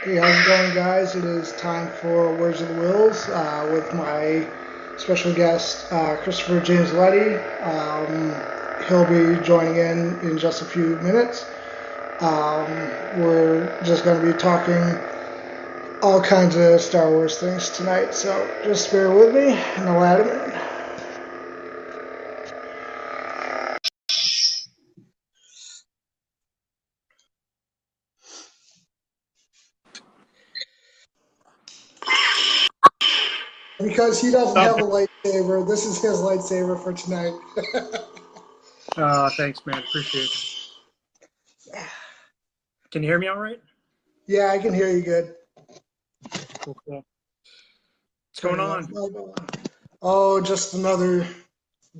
Hey, how's it going, guys? It is time for Words of the Wills with my special guest, Christopher James Leddy. He'll be joining in just a few minutes. Um, we're just going to be talking all kinds of Star Wars things tonight, so just bear with me and I'll add him in. Because he doesn't Oh, have a lightsaber, this is his lightsaber for tonight. thanks, man. Appreciate it. Can you hear me all right? Yeah, I can hear you good. Cool, cool. What's going Turning off on? my volume. Oh, just another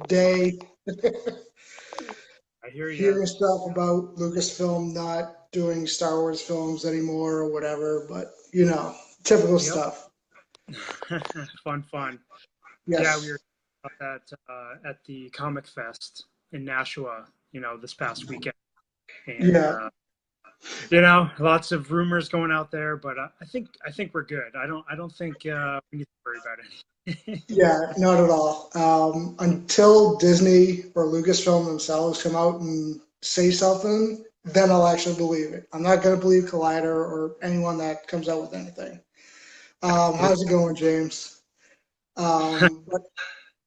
day I hear you. hearing stuff about Lucasfilm not doing Star Wars films anymore or whatever, but typical Yep. stuff. Fun, fun. Yeah, we Yes. were talking about that at the Comic Fest in Nashua, this past weekend. And Yeah. lots of rumors going out there, but I think we're good. I don't think we need to worry about it. Yeah, not at all. Until Disney or Lucasfilm themselves come out and say something, then I'll actually believe it. I'm not going to believe Collider or anyone that comes out with anything. How's it going, James? But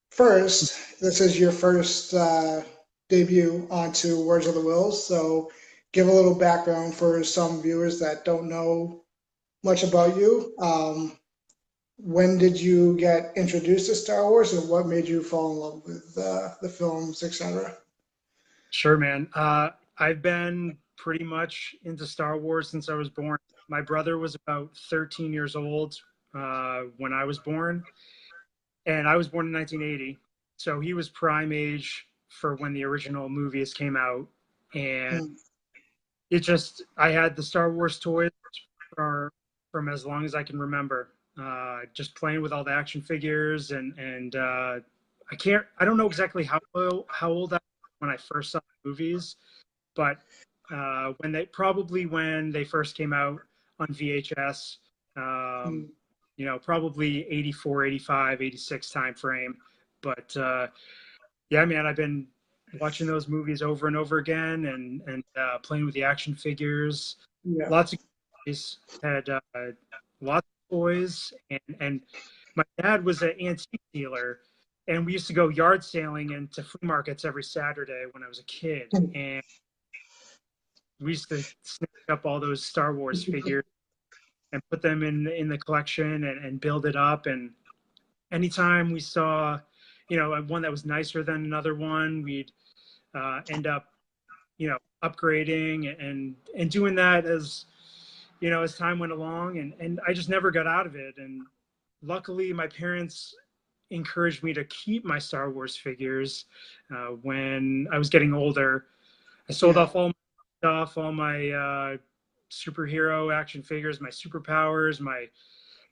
first, this is your first debut onto Words of the Wills, so give a little background for some viewers that don't know much about you. When did you get introduced to Star Wars, and what made you fall in love with the films, etc.? Sure, man. I've been pretty much into Star Wars since I was born. My brother was about 13 years old when I was born, and I was born in 1980. So he was prime age for when the original movies came out. And Hmm. I had the Star Wars toys for, from as long as I can remember, just playing with all the action figures. And I don't know exactly how old I was when I first saw the movies, but when they first came out on VHS, um, Hmm. probably 84, 85, 86 time frame. But yeah, man, I've been watching those movies over and over again and playing with the action figures. Yeah. Lots of guys had lots of toys, and my dad was an antique dealer, and we used to go yard sailing into flea markets every Saturday when I was a kid, and we used to snatch up all those Star Wars figures and put them in the collection and build it up. And anytime we saw, one that was nicer than another one, we'd end up, upgrading and doing that as time went along. And I just never got out of it. And luckily, my parents encouraged me to keep my Star Wars figures when I was getting older. I sold Yeah. off all my stuff, all my superhero action figures, my superpowers, my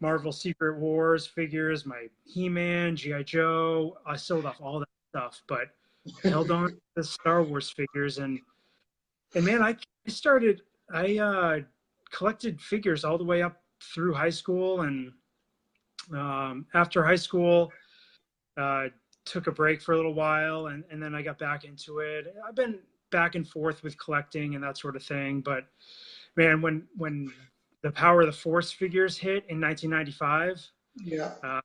Marvel Secret Wars figures, my He-Man, GI Joe. I sold off all that stuff, but held on to the Star Wars figures. And man, I started I collected figures all the way up through high school, and after high school, uh, took a break for a little while, and then I got back into it. I've been back and forth with collecting and that sort of thing, but man, when the Power of the Force figures hit in 1995, Yeah. uh,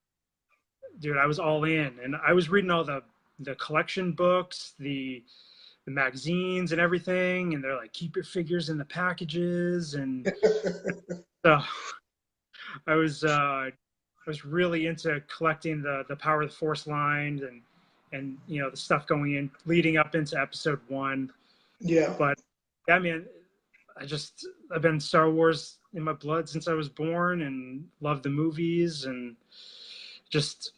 dude, I was all in, and I was reading all the collection books, the magazines, and everything, and they're like, keep your figures in the packages, and so I was really into collecting the Power of the Force lines and the stuff going in leading up into Episode 1. Yeah. But yeah, I mean, I've been Star Wars in my blood since I was born, and love the movies, and just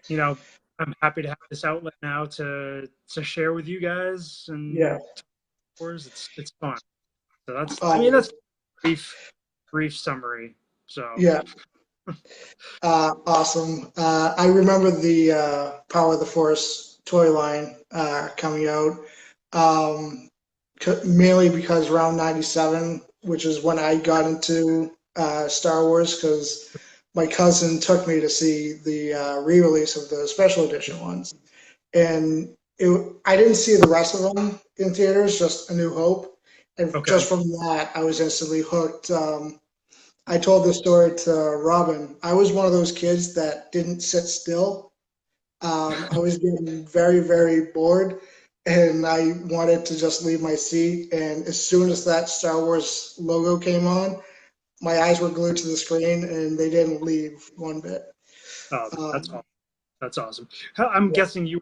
you know I'm happy to have this outlet now to share with you guys. Yeah. And Wars, it's fun. So that's Um, a brief summary. So yeah. Awesome. I remember the Power of the Force toy line coming out, mainly because around '97, which is when I got into Star Wars because my cousin took me to see the re-release of the special edition ones, and I didn't see the rest of them in theaters, just A New Hope, and Okay. just from that, I was instantly hooked. I told this story to Robin. I was one of those kids that didn't sit still. I was getting very, very bored, and I wanted to just leave my seat. And as soon as that Star Wars logo came on, my eyes were glued to the screen, and they didn't leave one bit. Oh, that's Um, awesome. That's awesome. I'm yeah, guessing you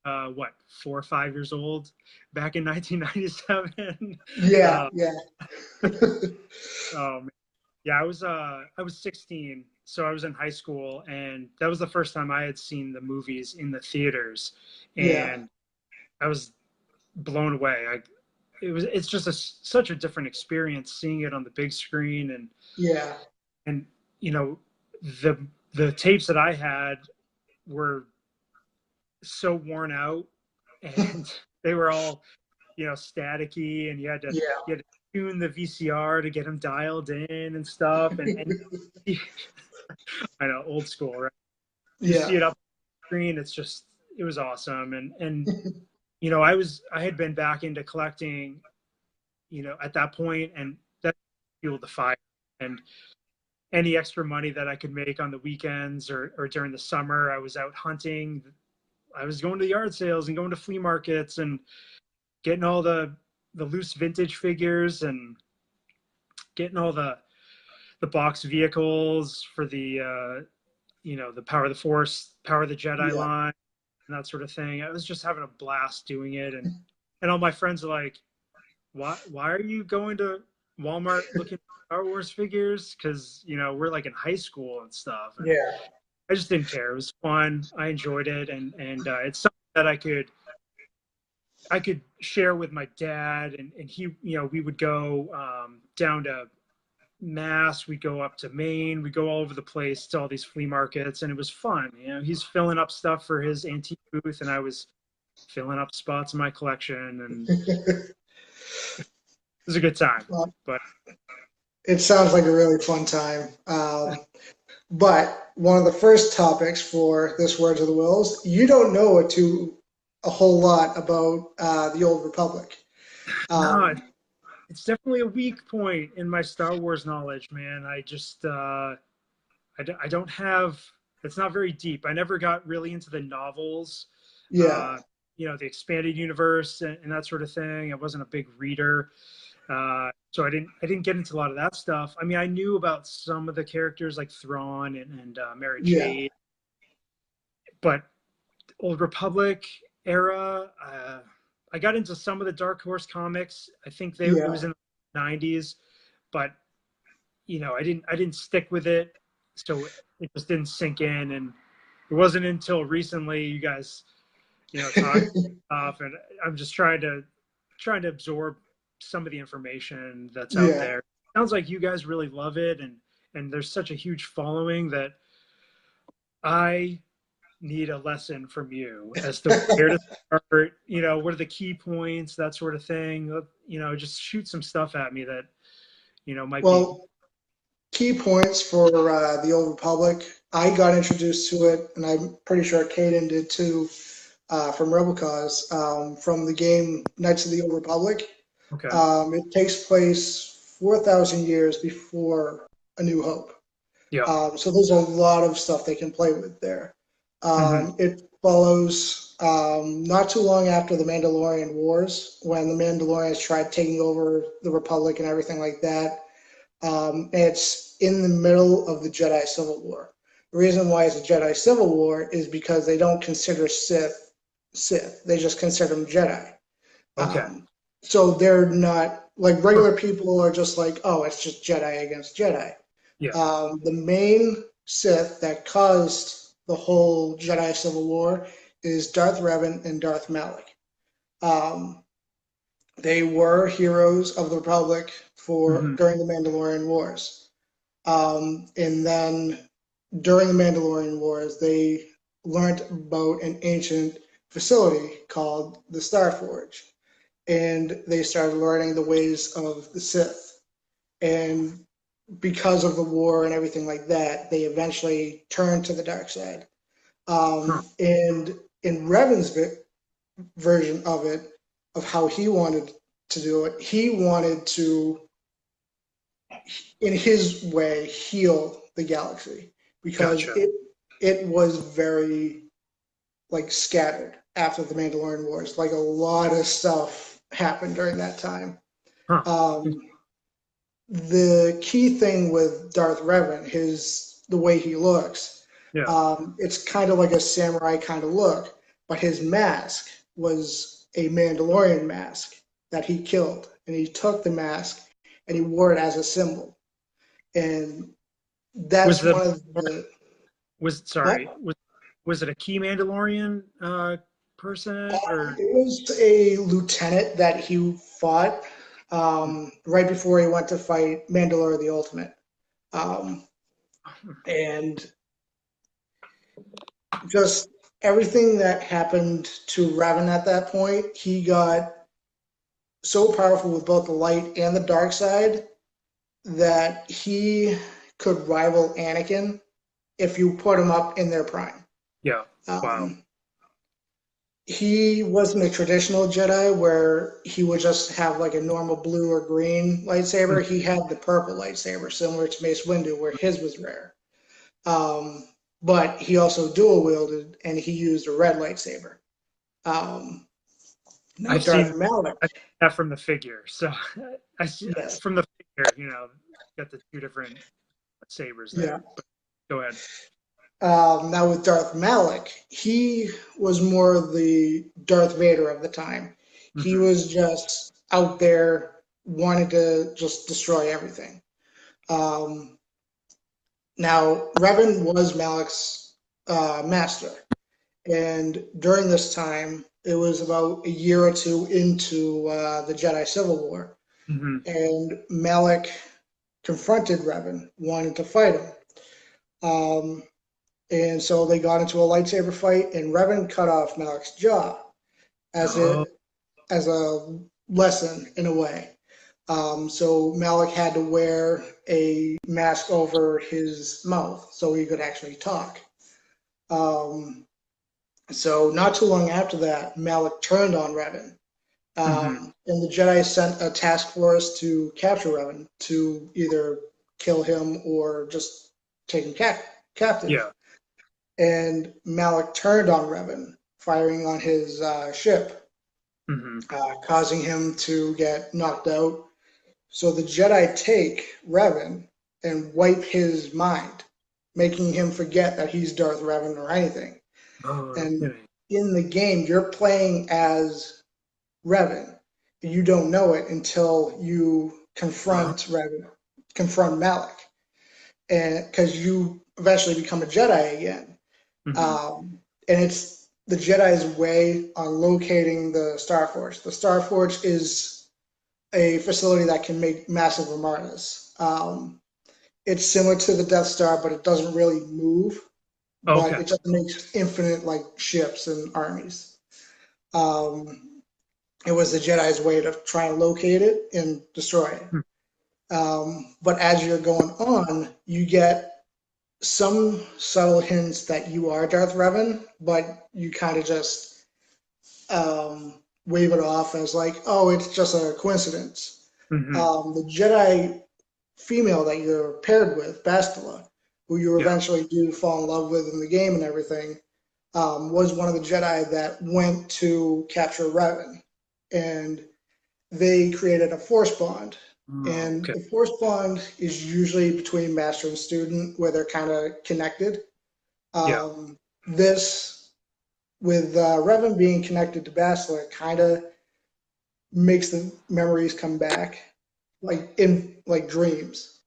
were, what, 4 or 5 years old back in 1997? yeah, uh, yeah, um, yeah, I was 16, so I was in high school, and that was the first time I had seen the movies in the theaters, yeah, and I was blown away. It's just such a different experience seeing it on the big screen, yeah, and you know the the tapes that I had were so worn out, and they were all staticky, and yeah, you had to tune the VCR to get them dialed in and stuff, and I know, old school, right? You see yeah, it up on the screen, it was awesome, and I had been back into collecting, at that point, and that fueled the fire. And any extra money that I could make on the weekends or during the summer, I was out hunting. I was going to yard sales and going to flea markets and getting all the loose vintage figures and getting all the box vehicles for the Power of the Force, Power of the Jedi yeah. line, and that sort of thing. I was just having a blast doing it, and all my friends are like, why are you going to Walmart looking at Star Wars figures? Because we're like in high school and stuff, and Yeah. I just didn't care. It was fun. I enjoyed it, and it's something that I could share with my dad, and he, we would go down to Mass, we'd go up to Maine, we'd go all over the place to all these flea markets, and it was fun. He's filling up stuff for his antique booth, and I was filling up spots in my collection, and it was a good time. Well, But it sounds like a really fun time. But one of the first topics for this Words of the Wills, you don't know a whole lot about the Old Republic. no, Um, it's definitely a weak point in my Star Wars knowledge, man. I just I don't have. It's not very deep. I never got really into the novels, yeah, uh, the expanded universe and that sort of thing. I wasn't a big reader, so I didn't get into a lot of that stuff. I mean, I knew about some of the characters like Thrawn and Mary yeah, Jade, but Old Republic era. I got into some of the Dark Horse comics. I think it yeah. was in the '90s, but I didn't stick with it, so it just didn't sink in. And it wasn't until recently you guys talk off, and I'm just trying to absorb some of the information that's out Yeah. there. Sounds like you guys really love it, and there's such a huge following that I need a lesson from you as to where to start, what are the key points, that sort of thing. Just shoot some stuff at me that, might be. Well, key points for the Old Republic. I got introduced to it, and I'm pretty sure Caden did too, from Rebel from the game Knights of the Old Republic. Okay. It takes place 4,000 years before A New Hope. Yeah. So there's a lot of stuff they can play with there. Hmm. It follows not too long after the Mandalorian Wars, when the Mandalorians tried taking over the Republic and everything like that. It's in the middle of the Jedi Civil War. The reason why it's a Jedi Civil War is because they don't consider Sith. They just consider them Jedi. Okay. So they're not like regular people are just like, oh, it's just Jedi against Jedi. Yeah. The main Sith that caused the whole Jedi Civil War is Darth Revan and Darth Malak. Um, they were heroes of the Republic for Hmm. during the Mandalorian Wars. And then during the Mandalorian Wars, they learned about an ancient facility called the Star Forge, and they started learning the ways of the Sith. And because of the war and everything like that, they eventually turned to the dark side. Huh. And in Revan's version of it, of how he wanted to do it, he wanted to, in his way, heal the galaxy because Gotcha. it was very like scattered after the Mandalorian Wars. Like a lot of stuff happened during that time. Huh. Um, the key thing with Darth Revan, the way he looks, Yeah. it's kind of like a samurai kind of look, but his mask was a Mandalorian mask that he killed, and he took the mask and he wore it as a symbol, and Was that's the one of the was what sorry was it a key Mandalorian person or it was a lieutenant that he fought right before he went to fight Mandalore the Ultimate. Um, and just everything that happened to Revan at that point, he got so powerful with both the light and the dark side that he could rival Anakin if you put him up in their prime. yeah. Wow. Um, he wasn't a traditional Jedi where he would just have like a normal blue or green lightsaber. He had the purple lightsaber, similar to Mace Windu, where his was rare. Um, but he also dual wielded and he used a red lightsaber. Um, now I've Darth seen Malak, that from the figure. So I see yes, from the figure, got the two different sabers yeah. there. But go ahead. Now with Darth Malak, he was more the Darth Vader of the time. He Hmm. was just out there, wanted to just destroy everything. Um, Now Revan was Malak's master, and during this time, it was about a year or two into the Jedi Civil War, Hmm. and Malak confronted Revan, wanted to fight him. Um, and so they got into a lightsaber fight, and Revan cut off Malak's jaw as Oh, it as a lesson in a way. So Malik had to wear a mask over his mouth so he could actually talk. Um, so not too long after that, Malik turned on Revan. hmm. And the Jedi sent a task force to capture Revan to either kill him or just take him captive. Yeah. And Malik turned on Revan, firing on his ship, Hmm. causing him to get knocked out. So the Jedi take Revan and wipe his mind, making him forget that he's Darth Revan or anything. Oh, no And kidding. in the game, you're playing as Revan. You don't know it until you Oh, confront Malak, and because you eventually become a Jedi again. hmm. And it's the Jedi's way on locating the Starforge. The Starforge is a facility that can make massive armadas. It's similar to the Death Star, but it doesn't really move. But Okay. it just makes infinite like ships and armies. Um, it was the Jedi's way to try and locate it and destroy it. Hmm. But as you're going on, you get some subtle hints that you are Darth Revan, but you kind of just wave it off as like, oh, it's just a coincidence. Hmm. The Jedi female that you're paired with, Bastila, who you Yeah. eventually do fall in love with in the game and everything, was one of the Jedi that went to capture Revan. And they created a force bond. Oh, And okay. the force bond is usually between master and student, where they're kind of connected. Yeah. This, with Revan being connected to Bastila, kind of makes the memories come back, like in like dreams.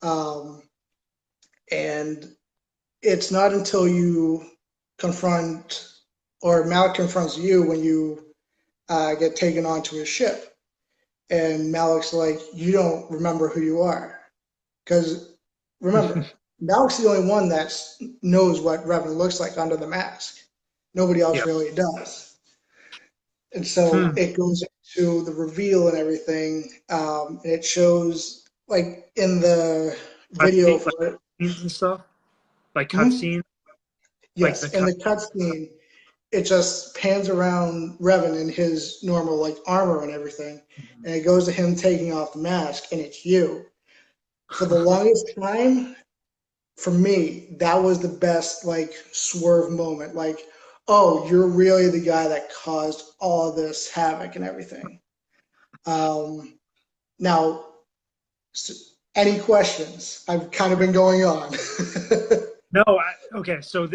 Um, and it's not until you confront or Malik confronts you when you get taken onto his ship, and Malik's like, "You don't remember who you are," because remember, Malik's the only one that knows what Revan looks like under the mask. Nobody else Yeah. really does, and so Hmm. it goes into the reveal and everything. And it shows like in the video Cutscene, like for it. scenes and stuff, like Hmm? cutscenes, like the Yes, in cut. the cutscene, it just pans around Revan in his normal like armor and everything, and it goes to him taking off the mask, and it's you. For the longest time, for me, that was the best like swerve moment. Like, oh, you're really the guy that caused all of this havoc and everything. Um, now, any questions? I've kind of been going on. No, okay. So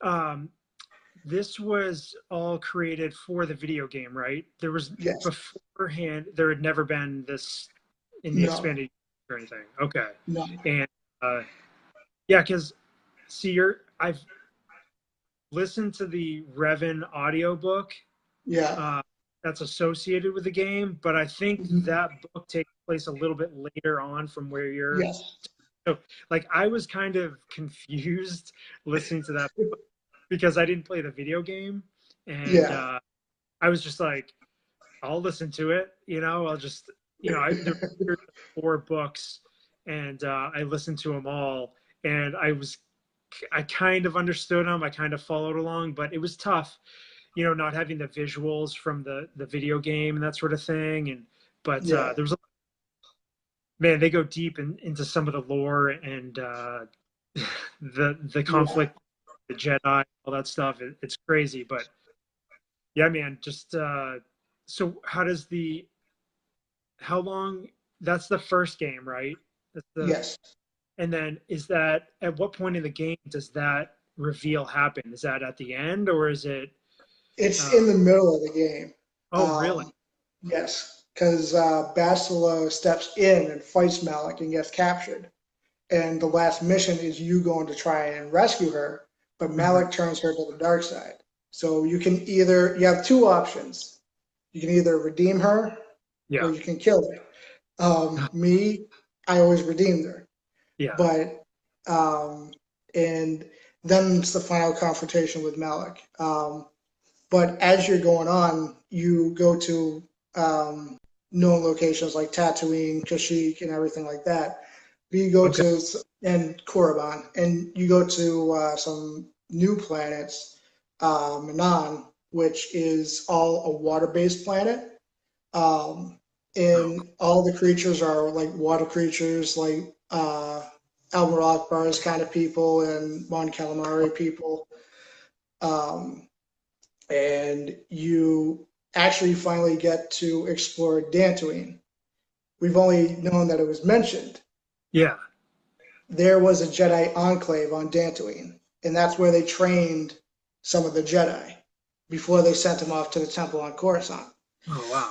um, this was all created for the video game, right? There was Yes. beforehand. There had never been this in the No. expanded or anything. Okay, No. and yeah, because see, I've listened to the Revan audiobook Yeah. uh, that's associated with the game, but I think Mhm. that book takes place a little bit later on from where you're. Yes. So, like, I was kind of confused listening to that because I didn't play the video game, and Yeah. I was just like, I'll listen to it. I'll just, there were 4 books, and I listened to them all, and I kind of understood them. I kind of followed along, but it was tough, not having the visuals from the video game and that sort of thing. But Yeah. there was, man, they go deep into some of the lore and the Yeah. conflict, the Jedi, all that stuff. It's crazy, but yeah, man, just so how long? That's the first game, right? That's Yes. and then is that at what point in the game does that reveal happen? Is that at the end or is it? It's Uh, in the middle of the game. oh, really? Um, yes, because Bastila steps in and fights Malik and gets captured. And the last mission is you going to try and rescue her, but Hmm. Malik turns her to the dark side. So you have 2 options. You can either redeem her or Yeah, you can kill her. Me, I always redeemed her. yeah. But and then it's the final confrontation with Malik. But as you're going on, you go to known locations like Tatooine, Kashyyyk, and everything like that. But you go Okay. to and Korriban, and you go to some new planets, Manan, which is all a water-based planet. Um, Oh, and all the creatures are like water creatures, like Almiraj Bar's kind of people and Mon Calamari people. Um, and you actually finally get to explore Dantooine. We've only known that it was mentioned. yeah. There was a Jedi enclave on Dantooine, and that's where they trained some of the Jedi before they sent them off to the temple on Coruscant. Oh, wow.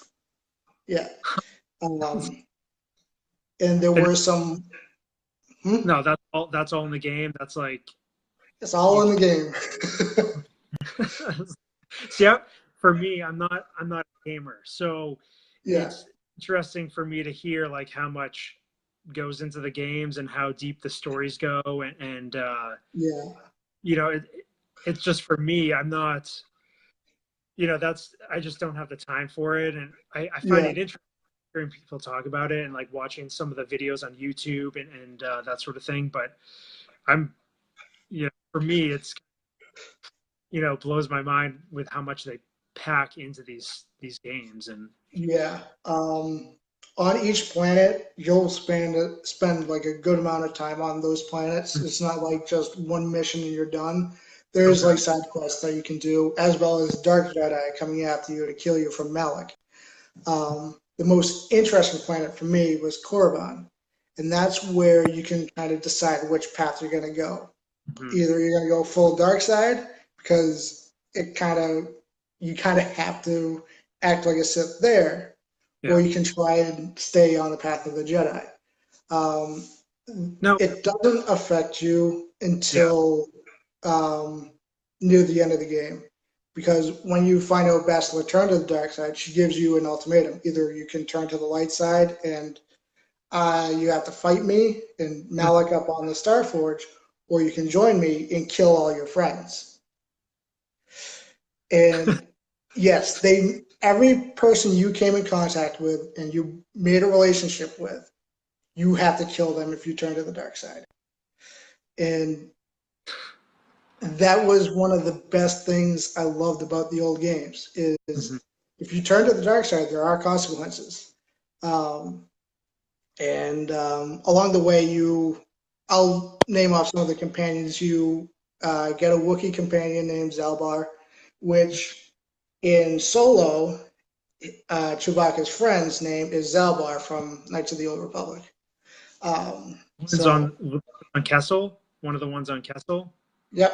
Yeah. Um, and there And were some, hmm? no, that's all in the game. That's like It's all you. in the game. See, for me, I'm not a gamer, so Yeah. it's interesting for me to hear like how much goes into the games and how deep the stories go, and Yeah. it's just for me. I'm not, that's I just don't have the time for it, and I find Yeah. it interesting hearing people talk about it and like watching some of the videos on YouTube and that sort of thing. But I'm, for me, it's blows my mind with how much they pack into these games and Yeah. On each planet, you'll spend like a good amount of time on those planets. It's not like just one mission and you're done. There's okay. like side quests that you can do, as well as Dark Jedi coming after you to kill you from Malik. The most interesting planet for me was Korriban, and that's where you can kind of decide which path you're going to go. Hmm. Either you're going to go full dark side because it kind of you kind of have to act like a Sith there, or Yeah. you can try and stay on the path of the Jedi. Um, No. it doesn't affect you Yeah. until near the end of the game, because when you find out Bastila turned to the dark side, she gives you an ultimatum: either you can turn to the light side and you have to fight me and Malik up on the Starforge, or you can join me and kill all your friends. And yes, they every person you came in contact with and you made a relationship with, you have to kill them if you turn to the dark side. And that was one of the best things I loved about the old games Mm-hmm. is if you turn to the dark side, there are consequences. Um, and along the way, I'll name off some of the companions. You get a Wookiee companion named Zalbar, which in Solo, Chewbacca's friend's name is Zalbar from Knights of the Old Republic. One's So, on Kessel. One of the ones on Kessel. yep,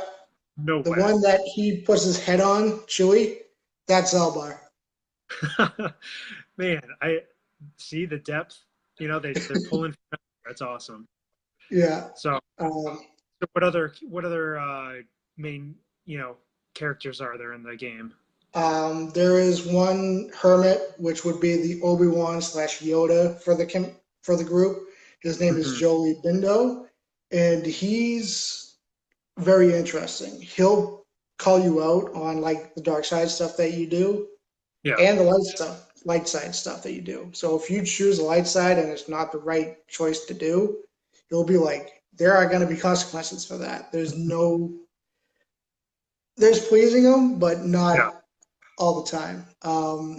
No the way. one that he puts his head on, Chewie, that's Zalbar. Man, I see the depth. You know, they're pulling. That's awesome. Yeah. So, Um, what other main characters are there in the game? there is one hermit, which would be the Obi-Wan slash Yoda for the group. His name is Mm-hmm. Joey Bindo, and he's very interesting. He'll call you out on like the dark side stuff that you do Yeah. and the light side stuff that you do. So if you choose the light side and it's not the right choice to do, he'll be like, there are going to be consequences for that. There's pleasing him, but Yeah. not all the time.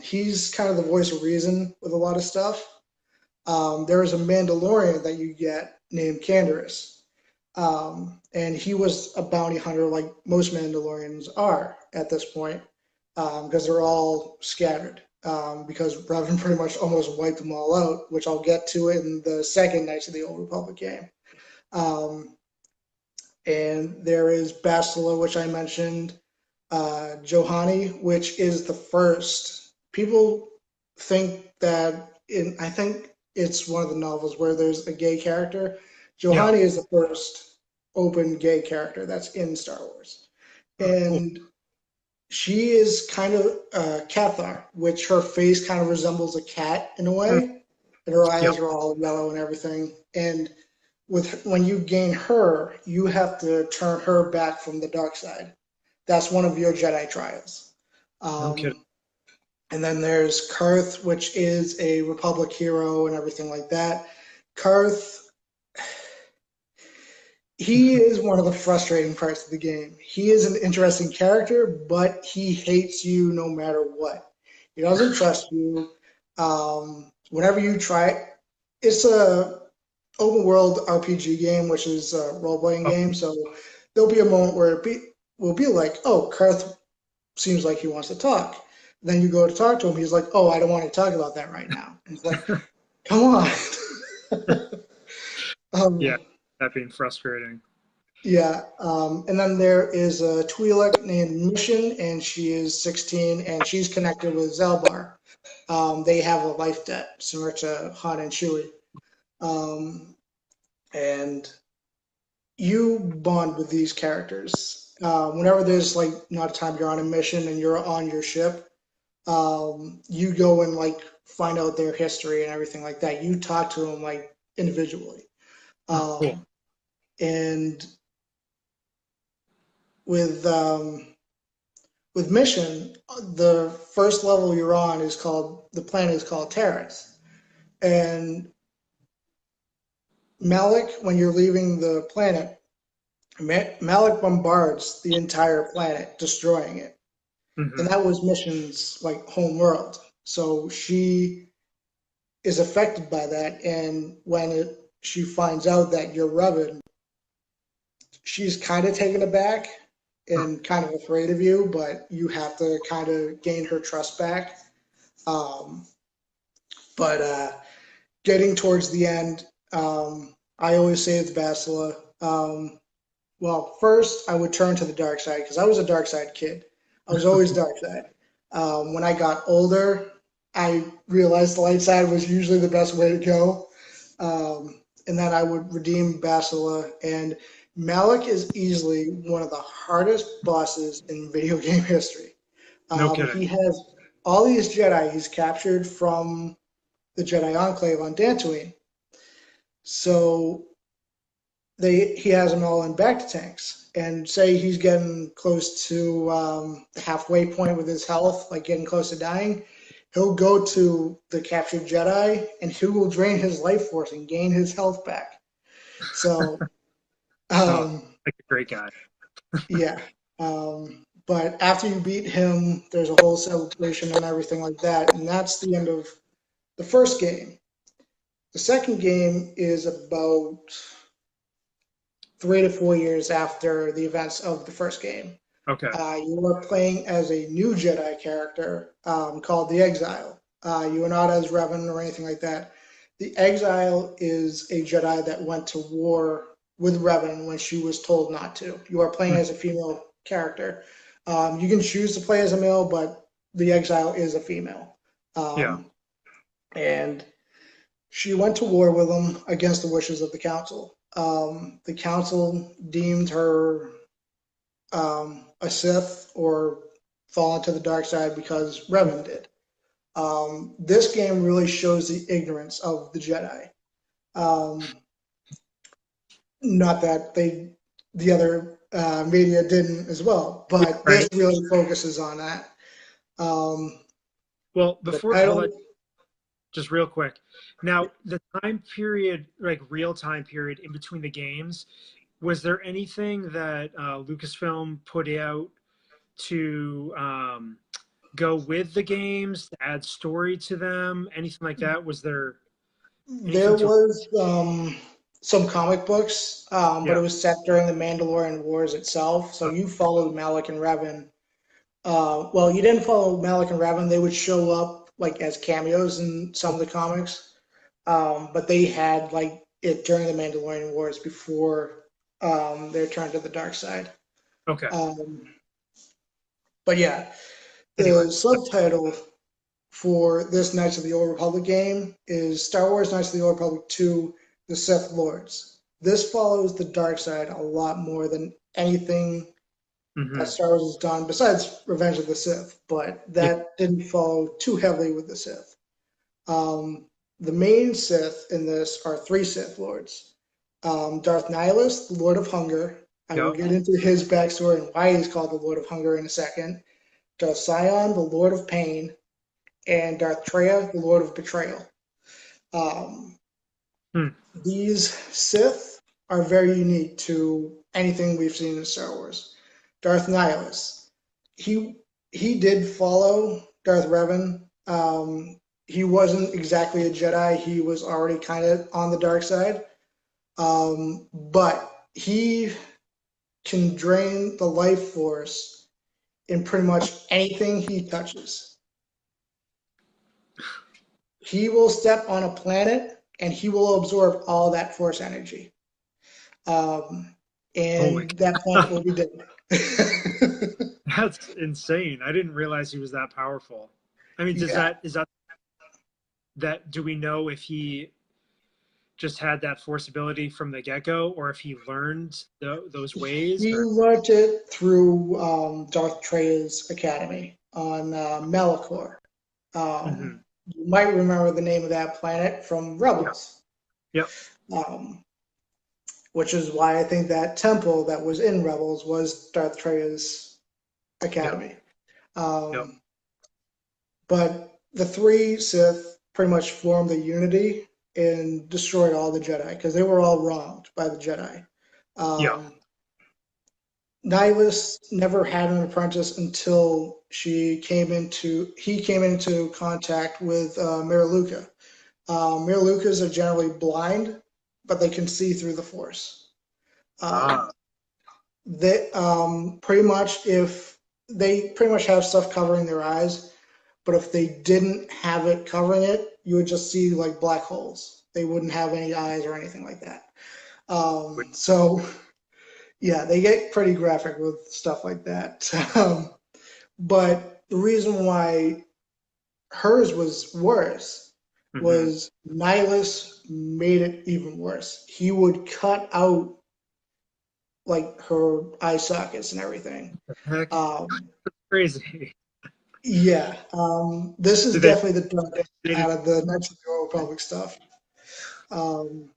He's kind of the voice of reason with a lot of stuff. There is a Mandalorian that you get named Canderous. And he was a bounty hunter like most Mandalorians are at this point, because they're all scattered. Because Revan pretty much almost wiped them all out, which I'll get to in the second Knights of the Old Republic game. Um, and there is Bastila, which I mentioned, Johanny, which is the first. People think that I think it's one of the novels where there's a gay character. Yeah. Johanny is the first open gay character that's in Star Wars. Oh, cool. And she is kind of Cathar, which her face kind of resembles a cat in a way, and her Yep. eyes are all yellow and everything. And when you gain her, you have to turn her back from the dark side. That's one of your Jedi trials. No kidding. And then there's Karth, which is a Republic hero and everything like that. Karth, he is one of the frustrating parts of the game. He is an interesting character, but he hates you no matter what. He doesn't trust you. Whenever you try, it's a open world RPG game, which is a role playing Oh, game. So there'll be a moment where will be like, oh, Karth seems like he wants to talk. Then you go to talk to him. He's like, oh, I don't want to talk about that right now. And it's like, come on. yeah, um, that being frustrating. yeah. And then there is a Twi'lek named Mission, and she is 16, and she's connected with Zelbar. They have a life debt similar to Han and Chewie. And you bond with these characters. Whenever there's like not a time you're on a mission and you're on your ship, you go and like find out their history and everything like that. You talk to them like individually. Oh, cool. And with Mission, the first level you're on is called the planet is called Terrace, and Malik, when you're leaving the planet, Malik bombards the entire planet, destroying it. And Mm-hmm. that was Mission's like home world. So she is affected by that, and when she finds out that you're Revan, she's kind of taken aback and kind of afraid of you, but you have to kind of gain her trust back. Um, but getting towards the end, I always say it's Bastila. Well, first I would turn to the dark side because I was a dark side kid. I was always dark side. When I got older, I realized the light side was usually the best way to go. And then I would redeem Bastila. And Malik is easily one of the hardest bosses in video game history. No kidding. He has all these Jedi he's captured from the Jedi Enclave on Dantooine. So he has them all in back tanks, and say he's getting close to the halfway point with his health, like getting close to dying. he'll go to the captured Jedi and he will drain his life force and gain his health back. So, Oh, um, like a great guy. yeah. But after you beat him, there's a whole celebration and everything like that. And that's the end of the first game. The second game is about 3 to 4 years after the events of the first game. Okay. You are playing as a new Jedi character called the Exile. You are not as Revan or anything like that. The Exile is a Jedi that went to war with Revan when she was told not to. You are playing as a female character. You can choose to play as a male, but the Exile is a female. Yeah. And she went to war with him against the wishes of the council. The council deemed her a Sith or fallen to the dark side because Revan did. This game really shows the ignorance of the Jedi. Not that the other media didn't as well, but this Right. really focuses on that. Well, The I'll title, let just real quick. Now, the time period, like real time period in between the games, was there anything that Lucasfilm put out to go with the games, to add story to them, anything like that? Was there there anything to? was some comic books, but it Yeah. was set during the Mandalorian Wars itself. So you followed Malik and Revan. Well, you didn't follow Malik and Revan. They would show up like as cameos in some of the comics, but they had like it during the Mandalorian Wars before their turn to the dark side. Okay. Um, but yeah, Anyway. the subtitle for this Knights of the Old Republic game is Star Wars Knights of the Old Republic 2: The Sith Lords. This follows the dark side a lot more than anything that Mm-hmm. Star Wars has done, besides Revenge of the Sith, but Yeah. that didn't follow too heavily with the Sith. The main Sith in this are three Sith Lords. Darth Nihilus, the Lord of Hunger. I will Yep. get into his backstory and why he's called the Lord of Hunger in a second. Darth Sion, the Lord of Pain, and Darth Treya, the Lord of Betrayal. Um, Hmm. these Sith are very unique to anything we've seen in Star Wars. Darth Nihilus, he did follow Darth Revan. He wasn't exactly a Jedi. He was already kind of on the dark side, but he can drain the life force in pretty much anything he touches. He will step on a planet and he will absorb all that force energy. Um, Holy, and that planet will be dead. that's insane. I didn't realize he was that powerful. I mean, Yeah. do we know if he just had that force ability from the get go, or if he learned those ways? He Or learned it through Darth Treya's academy on Malachor. mm-hmm. You might remember the name of that planet from Yeah. Rebels, Yep. um, which is why I think that temple that was in Rebels was Darth Treya's Yep. academy. Yep. But the three Sith pretty much formed a unity and destroyed all the Jedi because they were all wronged by the Jedi. Yeah. Nihilus never had an apprentice until he came into contact with Miraluka. Miralukas are generally blind, but they can see through the Force. Ah. They pretty much if they pretty much have stuff covering their eyes, but if they didn't have it covering it, you would just see like black holes. They wouldn't have any eyes or anything like that. So yeah, they get pretty graphic with stuff like that. But the reason why hers was worse Mm-hmm. was Nihilus made it even worse. He would cut out like her eye sockets and everything. Heck, Um, crazy. yeah, this is Did they? definitely the darkest They did. out of the Knights of the Old Republic stuff. Um,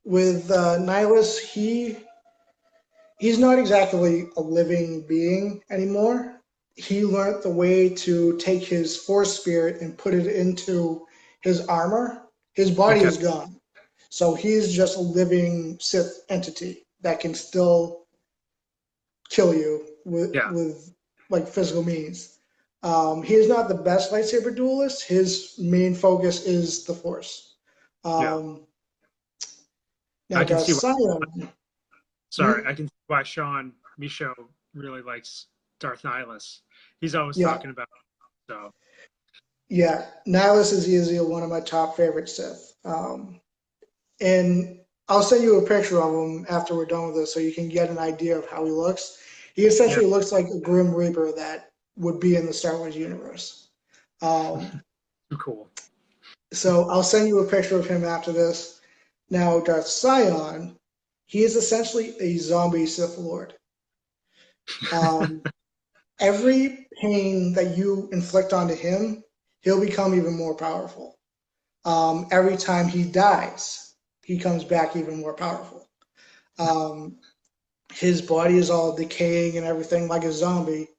with Nihilus, he's not exactly a living being anymore. he learned the way to take his force spirit and put it into his armor. His body Okay. is gone. So he's just a living Sith entity that can still kill you Yeah. with like physical means. He is not the best lightsaber duelist. His main focus is the Force. Yeah. Um, now, I can Darth see why. Sion, Sorry, I can see why Sean Michaud really likes Darth Nihilus. He's always yeah, talking about it, so yeah, Nihilus is easily one of my top favorite Sith. And I'll send you a picture of him after we're done with this so you can get an idea of how he looks. He yeah, essentially looks like a Grim Reaper that would be in the Star Wars universe. Um, too cool. so I'll send you a picture of him after this. Now, Darth Sion, he is essentially a zombie Sith Lord. Um, every pain that you inflict onto him, he'll become even more powerful. Every time he dies, he comes back even more powerful. Um, his body is all decaying and everything like a zombie.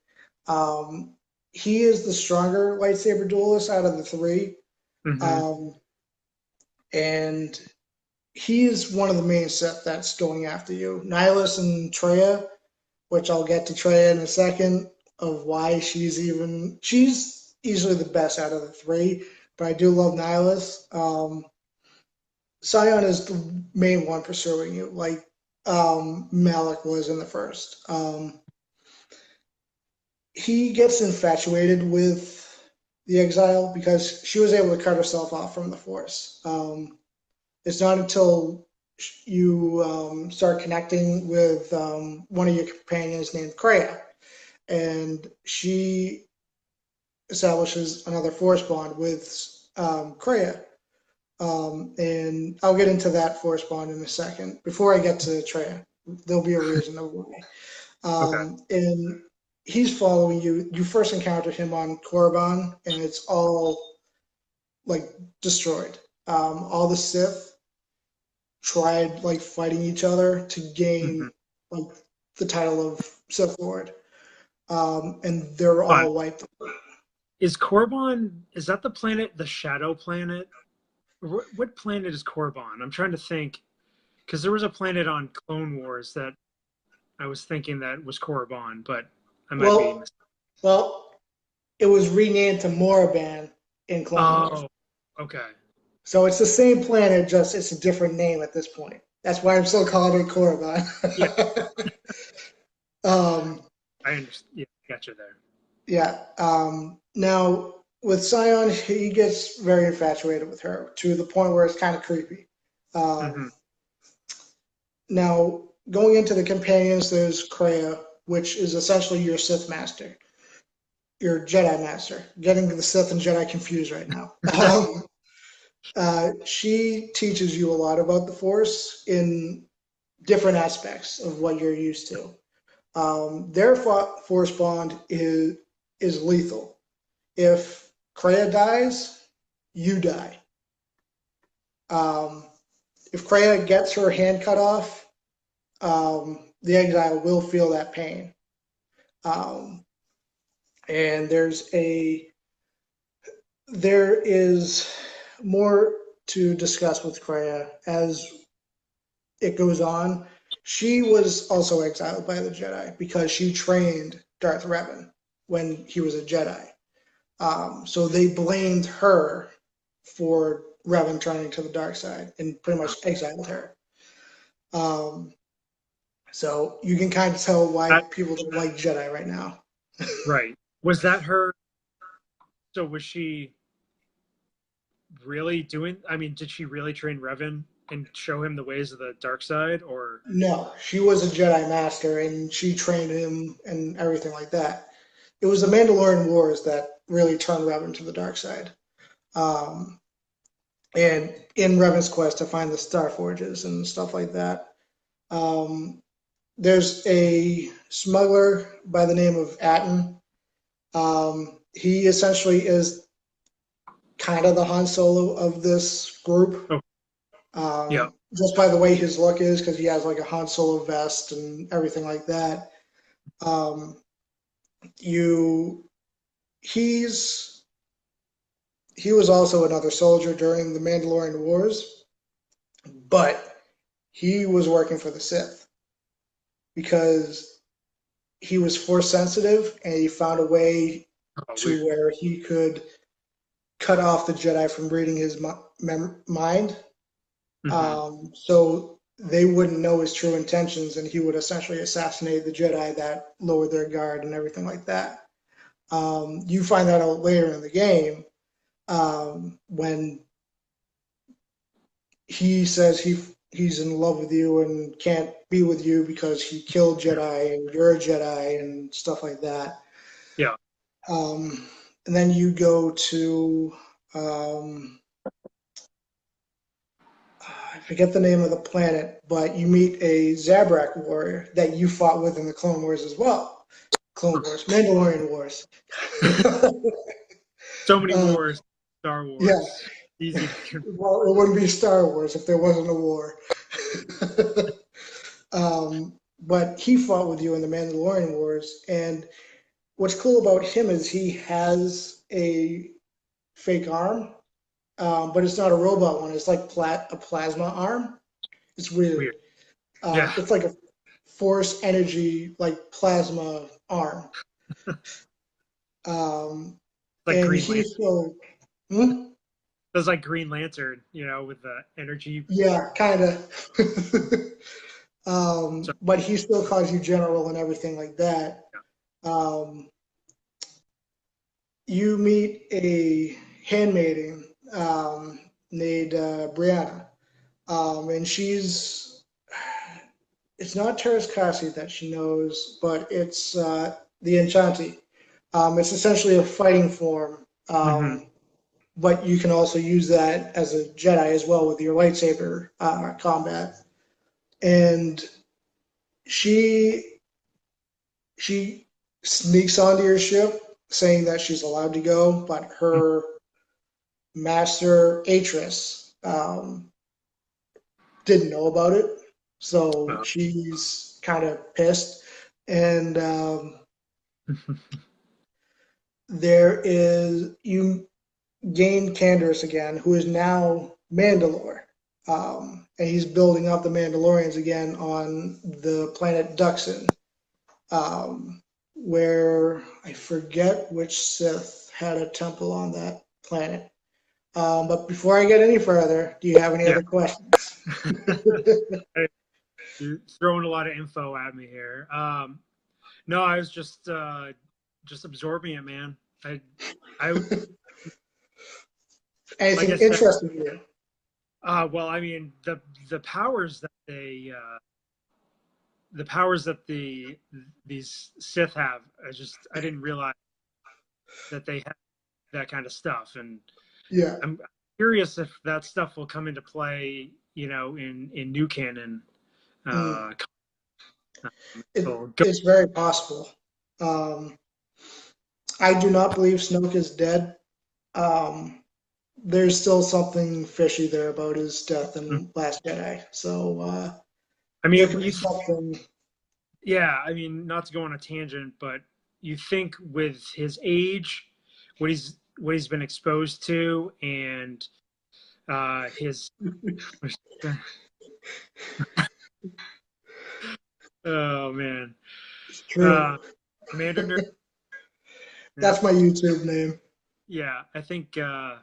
Um, he is the stronger lightsaber duelist out of the three. Hmm. Um, and he is one of the main set that's going after you. Nihilus and Treya, which I'll get to Treya in a second, of why she's easily the best out of the three, but I do love Nihilus. Sion is the main one pursuing you, like Malik was in the first. He gets infatuated with the exile because she was able to cut herself off from the Force. It's not until you start connecting with one of your companions named Kreia, and she establishes another Force bond with Kreia. And I'll get into that Force bond in a second. Before I get to Treya, there'll be a reason of why. Okay. And he's following you. You first encounter him on Korriban, and it's all like destroyed. All the Sith tried like fighting each other to Hmm. gain like the title of Sith Lord, and they're Fun. all wiped. Is Korriban, is that the planet, the Shadow Planet? What planet is Korriban? I'm trying to think because there was a planet on Clone Wars that I was thinking that was Korriban, but I might be Well, mistaken. well, it was renamed to Moraban in Clone Wars, Oh, okay. so it's the same planet, just it's a different name at this point. That's why I'm still calling it Korriban. Yeah, um, I understand. Yeah, gotcha there. Yeah. Now with Sion, he gets very infatuated with her to the point where it's kind of creepy. Hmm. Um, now going into the companions, there's Kreia, which is essentially your Sith master, your Jedi master. Getting the Sith and Jedi confused right now. She teaches you a lot about the Force in different aspects of what you're used to. Their Force bond is lethal. If Kreia dies, you die. Um, if Kreia gets her hand cut off, the exile will feel that pain. Um, and there is more to discuss with Kreia as it goes on. She was also exiled by the Jedi because she trained Darth Revan when he was a Jedi. So they blamed her for Revan turning to the dark side and pretty much exiled her. Um, so you can kind of tell why That, people don't like Jedi right now. right. Was that her? So was she really doing? I mean, did she really train Revan and show him the ways of the dark side, or? No, she was a Jedi master and she trained him and everything like that. It was the Mandalorian Wars that really turned Revan to the dark side. Um, and in Revan's quest to find the Star Forges and stuff like that. Um, there's a smuggler by the name of Atten. He essentially is kind of the Han Solo of this group, Oh, yeah. just by the way his look is, because he has like a Han Solo vest and everything like that. Um, you he's he was also another soldier during the Mandalorian Wars, but he was working for the Sith because he was force sensitive and he found a way Oh, to weird. where he could cut off the Jedi from reading his mind. Hmm. So they wouldn't know his true intentions, and he would essentially assassinate the Jedi that lowered their guard and everything like that. You find that out later in the game when he says he's in love with you and can't be with you because he killed Jedi and you're a Jedi and stuff like that. Yeah. Um, and then you go to um, I forget the name of the planet, but you meet a Zabrak warrior that you fought with in the Clone Wars as well. Clone Wars, Mandalorian Wars. So many um, wars, Star yeah, Wars. Easy to. well, it wouldn't be Star Wars if there wasn't a war. But he fought with you in the Mandalorian Wars, and what's cool about him is he has a fake arm, but it's not a robot one. It's like a plasma arm. It's Weird. weird. Yeah. It's like a force energy, like plasma arm. Um, Like and Green he's Lantern. so, hmm? It was like Green Lantern, with the energy. Yeah, kind of. So, But he still calls you general and everything like that. Um, you meet a handmaiden named Brianna, and it's not Teres Kasi that she knows, but it's the Enchanti. It's essentially a fighting form, hmm but you can also use that as a Jedi as well with your lightsaber combat. And she she sneaks onto your ship saying that she's allowed to go, but her master Atris didn't know about it, so uh, she's kind of pissed. And there is you gain Canderous again, who is now Mandalore. And he's building up the Mandalorians again on the planet Duxon, where I forget which Sith had a temple on that planet. But before I get any further, do you have any yeah. other questions? Hey, you're throwing a lot of info at me here. No, I was just absorbing it, man. I like I Anything said. interesting here? Well, I mean the powers that the powers that these Sith have. I didn't realize that they had that kind of stuff, and Yeah. I'm curious if that stuff will come into play, in new canon. Mm. Uh, so go. It's very possible. Um, I do not believe Snoke is dead. Um, there's still something fishy there about his death in Last Jedi. So I there mean, could be something. yeah. I mean, not to go on a tangent, but you think with his age, what he's been exposed to, and his oh man, It's true. uh, Commander Nerd. Yeah, That's my YouTube name. yeah. I think yeah,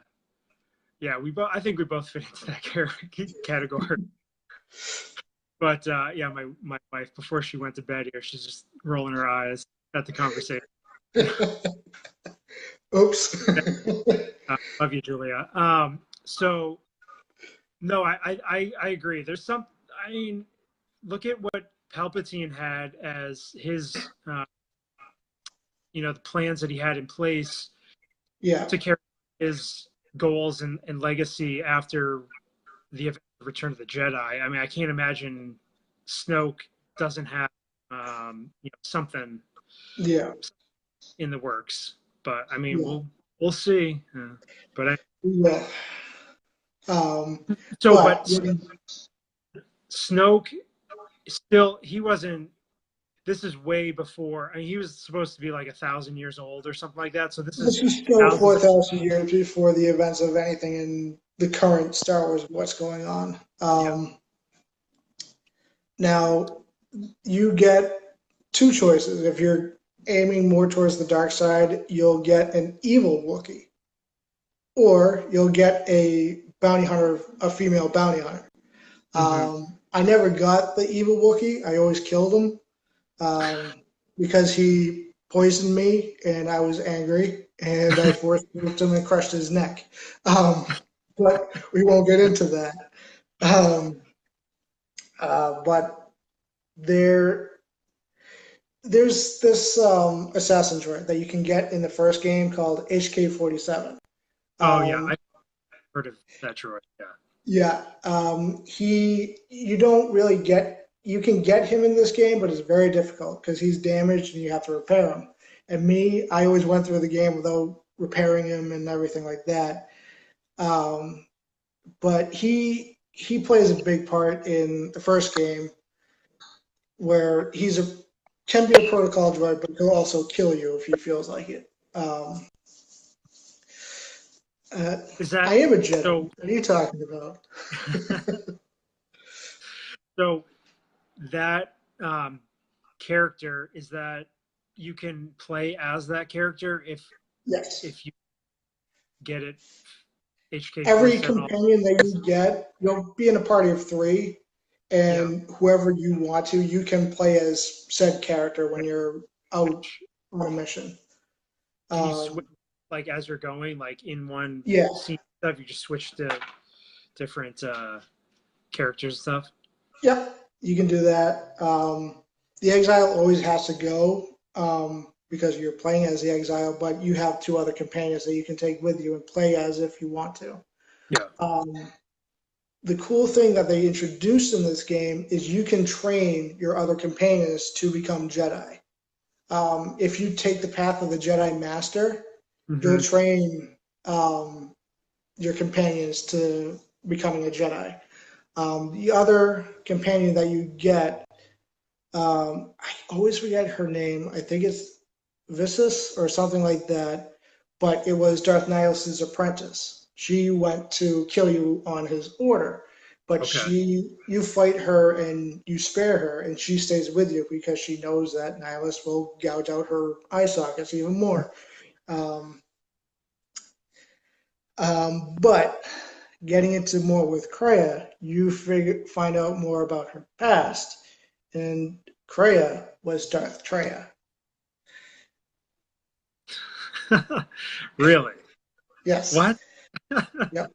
I think we both fit into that category. But yeah, my wife, before she went to bed here, she's just rolling her eyes at the conversation. Oops. Love you, Julia. So no, I agree. There's some. I mean, look at what Palpatine had as his, the plans that he had in place Yeah. to carry his goals and legacy after the Return of the Jedi. I mean, I can't imagine Snoke doesn't have something Yeah. in the works. But I mean, Yeah. we'll see. But Yeah. Um, so, but but Snoke still he wasn't. this is way before. I mean, he was supposed to be like 1,000 years old or something like that. So this This is is still thousands. 4,000 years before the events of anything in the current Star Wars, what's going on. Yeah. Now, you get two choices. If you're aiming more towards the dark side, you'll get an evil Wookiee, or you'll get a bounty hunter, a female bounty hunter. I never got the evil Wookiee. I always killed him because he poisoned me, and I was angry, and I forced him and crushed his neck. But we won't get into that. But there's this assassin droid that you can get in the first game called HK-47. Oh yeah, I've heard of that droid. Yeah. Yeah, you don't really you can get him in this game, but it's very difficult because he's damaged and you have to repair him. And me, I always went through the game without repairing him and everything like that. But he plays a big part in the first game where can be a protocol droid, but he'll also kill you if he feels like it. Is that I am a Jedi. so? What are you talking about? So that character, is that you can play as that character Yes. if you get it HK. Every companion that you get, you'll be in a party of 3, and whoever you want to, you can play as said character when you're out on a mission. Can you switch, like as you're going, like in one Yeah. scene stuff, you just switch to different characters and stuff? Yep, you can do that. The exile always has to go because you're playing as the exile, but you have 2 other companions that you can take with you and play as if you want to. Yeah. The cool thing that they introduced in this game is you can train your other companions to become Jedi. If you take the path of the Jedi Master, you'll train your companions to becoming a Jedi. The other companion that you get, I always forget her name. I think it's Vissus or something like that, but it was Darth Nihilus' apprentice. She went to kill you on his order, but you fight her and you spare her, and she stays with you because she knows that Nihilus will gouge out her eye sockets even more. But getting into more with Kreia, you find out more about her past, and Kreia was Darth Treya. Really? Yes. What? Yep.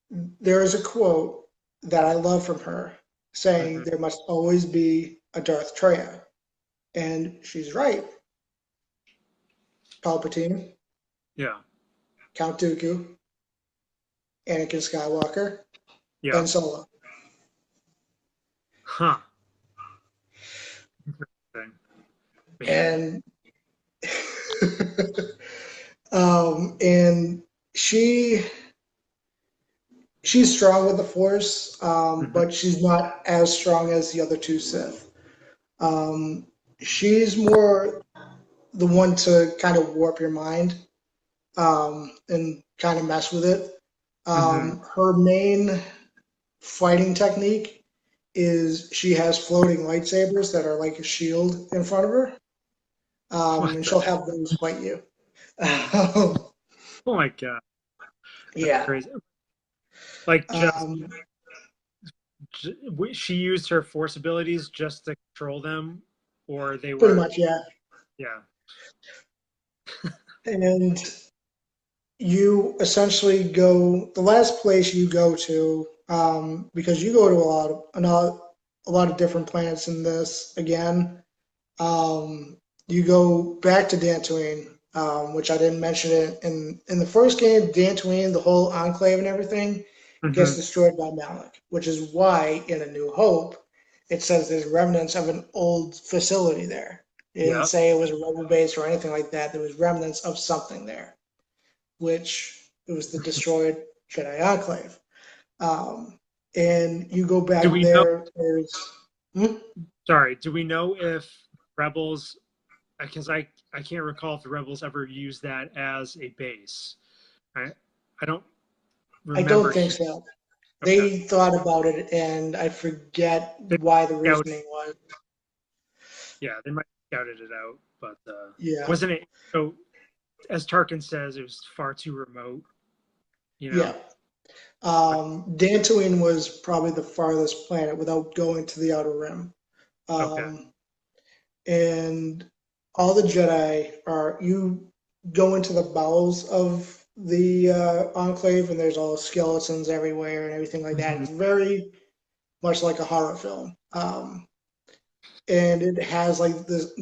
There is a quote that I love from her saying there must always be a Darth Treya. And she's right. Palpatine. Yeah. Count Dooku. Anakin Skywalker. Yeah. And Solo. Huh. And and she's strong with the Force, but she's not as strong as the other 2 Sith. She's more the one to kind of warp your mind and kind of mess with it. Her main fighting technique is she has floating lightsabers that are like a shield in front of her, and she'll have those fight you. Oh my god! That's yeah, crazy. Like she used her Force abilities just to control them, or they were pretty much, yeah. Yeah. And you essentially go the last place you go to, because you go to a lot of different planets in this again. You go back to Dantooine, which I didn't mention it in the first game. Dantooine, the whole enclave and everything, gets destroyed by Malik, which is why in A New Hope it says there's remnants of an old facility there. It didn't say it was a rebel base or anything like that. There was remnants of something there, which it was the destroyed Jedi Enclave. and you go Do back we know? there. There's hmm? Sorry, do we know if Rebels? Because I can't recall if the Rebels ever used that as a base. I don't I remember. don't think so. Okay, They thought about it, and I forget they why the scouted, reasoning was. yeah, they might have scouted it out, but Yeah, wasn't it? So as Tarkin says, it was far too remote. You know. yeah. Dantooine was probably the farthest planet without going to the Outer Rim. Okay. Um, and all the Jedi are, you go into the bowels of the Enclave, and there's all skeletons everywhere and everything like that. Mhm. It's very much like a horror film. And it has like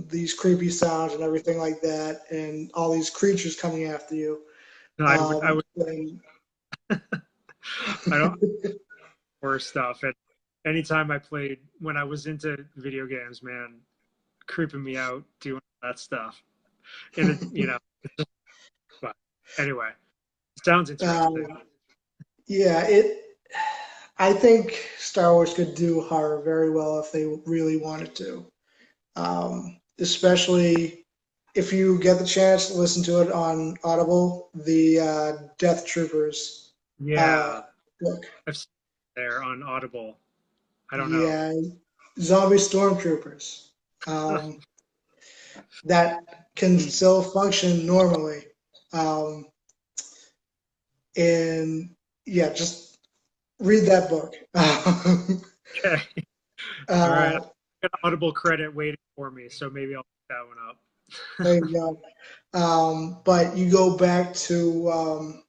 these creepy sounds and everything like that, and all these creatures coming after you. No, I would, And I don't horror stuff. And anytime I played when I was into video games, man, creeping me out doing that stuff. And it, but anyway, sounds interesting. um, yeah, it. I think Star Wars could do horror very well if they really wanted to. Especially if you get the chance to listen to it on Audible, the Death Troopers uh, Yeah, book. I've seen it there on Audible. I don't know. Yeah, zombie stormtroopers um, that can still function normally. Um, and yeah, just read that book. Okay. All right. uh, I got Audible credit waiting for me, so maybe I'll pick that one there up. you go. But you go back to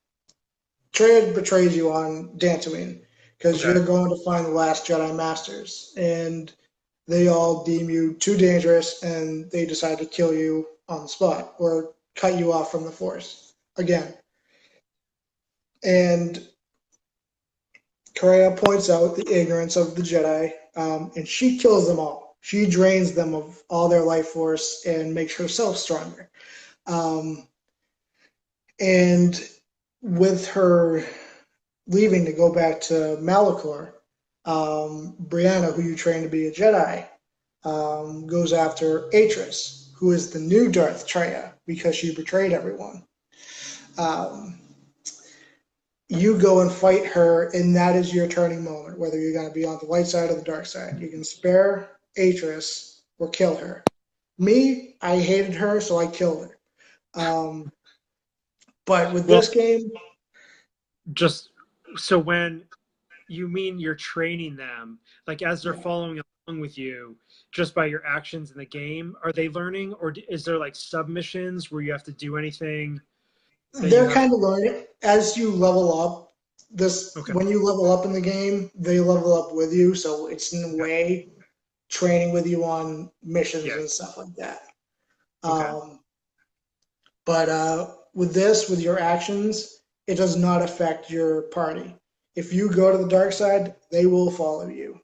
Trey betrays you on Dantooine because Okay. you're going to find the last Jedi Masters, and they all deem you too dangerous, and they decide to kill you on the spot or cut you off from the Force again. And Correa points out the ignorance of the Jedi, and she kills them all. She drains them of all their life force and makes herself stronger. Um, and with her leaving to go back to Malachor, Brianna, who you train to be a Jedi, goes after Atris, who is the new Darth Traya because she betrayed everyone. Um, you go and fight her, and that is your turning moment, whether you're going to be on the light side or the dark side. You can spare Atris or kill her. Me, I hated her, so I killed her. But with Well, this game, just so when you mean you're training them, like as they're yeah, following along with you, just by your actions in the game, are they learning, or is there like submissions where you have to do anything that you they're have? kind of learning as you level up. This Okay. when you level up in the game, they level up with you, so it's in a Yeah. way training with you on missions Yeah. and stuff like that. Okay. Um, but with this, with your actions, it does not affect your party. If you go to the dark side, they will follow you.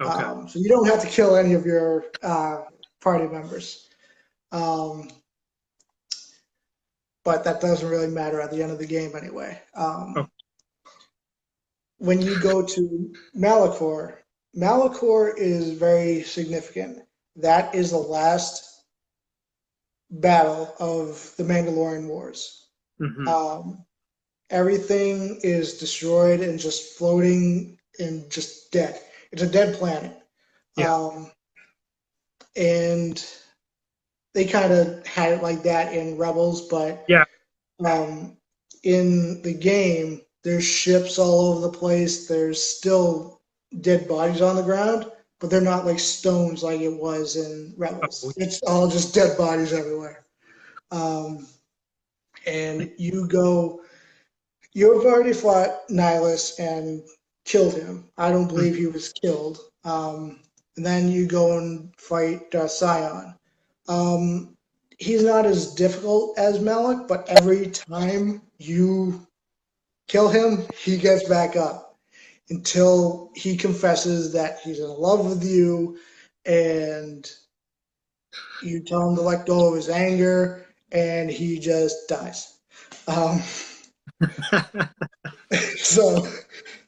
Okay. So you don't have to kill any of your party members. Um, but that doesn't really matter at the end of the game anyway. Oh, When you go to Malachor, Malachor is very significant. That is the last battle of the Mandalorian Wars. hmm. Um, Everything is destroyed and just floating and just dead. It's a dead planet. Yeah. Um, and they kind of had it like that in Rebels, but Yeah. um, in the game, there's ships all over the place. There's still dead bodies on the ground, but they're not like stones like it was in Oh, Rebels. It's all just dead bodies everywhere. Um, and you go, you've already fought Nihilus and killed him. I don't mhm. believe he was killed. And then you go and fight Scion. Um, he's not as difficult as Malik, but every time you kill him, he gets back up until he confesses that he's in love with you and you tell him to let go of his anger and he just dies. Um, so,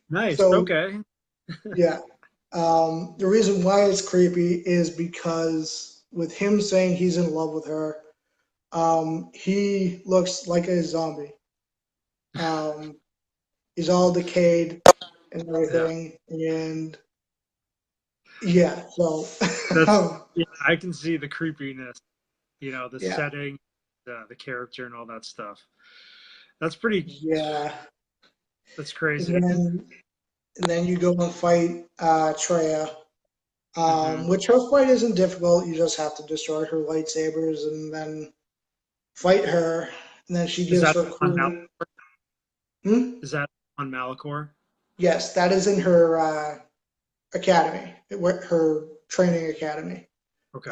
Nice. so Okay. Yeah. The reason why it's creepy is because with him saying he's in love with her, he looks like a zombie. Um, he's all decayed and Yeah. everything, and yeah, so That's yeah, I can see the creepiness, the yeah, setting, the character and all that stuff. That's pretty yeah. that's And crazy. then you go and fight Treya, Hmm. which her fight isn't difficult. You just have to destroy her lightsabers and then fight her. And then she Is gives that her on cool. Hmm? is that on Malachor? Yes, that is in her academy, her training academy, Okay.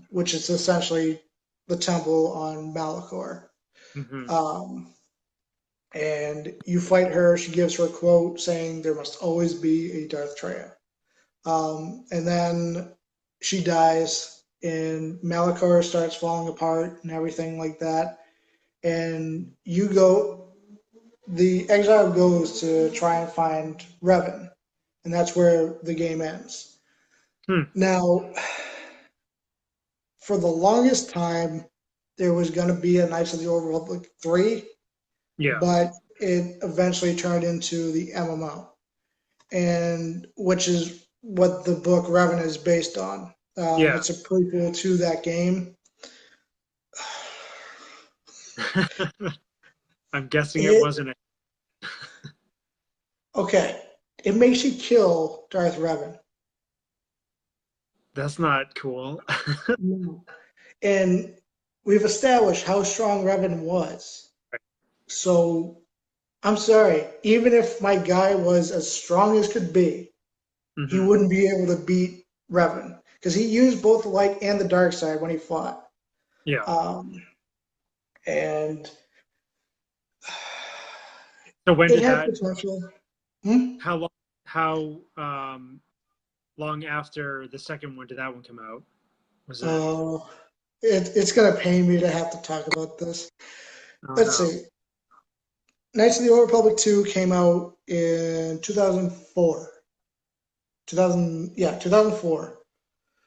which is essentially the temple on Malachor. Hmm. Um, and you fight her. She gives her a quote saying, "There must always be a Darth Treya." And then she dies, and Malachor starts falling apart and everything like that. And the exile goes to try and find Revan, and that's where the game ends. Hmm. Now, for the longest time, there was going to be a Knights of the Old Republic 3, Yeah. but it eventually turned into the MMO, and which is what the book Revan is based on. Yeah. It's a prequel to that game. I'm guessing it It wasn't a okay. It makes you kill Darth Revan, that's not cool. and we've established how strong Revan was. So I'm sorry, even if my guy was as strong as could be, he Hmm. wouldn't be able to beat Revan because he used both the light and the dark side when he fought. Yeah. Um, and So when it did had that potential. Hmm? how long how long after the second one did that one come out? Was it Oh, it's gonna pain me to have to talk about this. oh Let's no. see. Knights of the Old Republic 2 came out in 2004. 2004.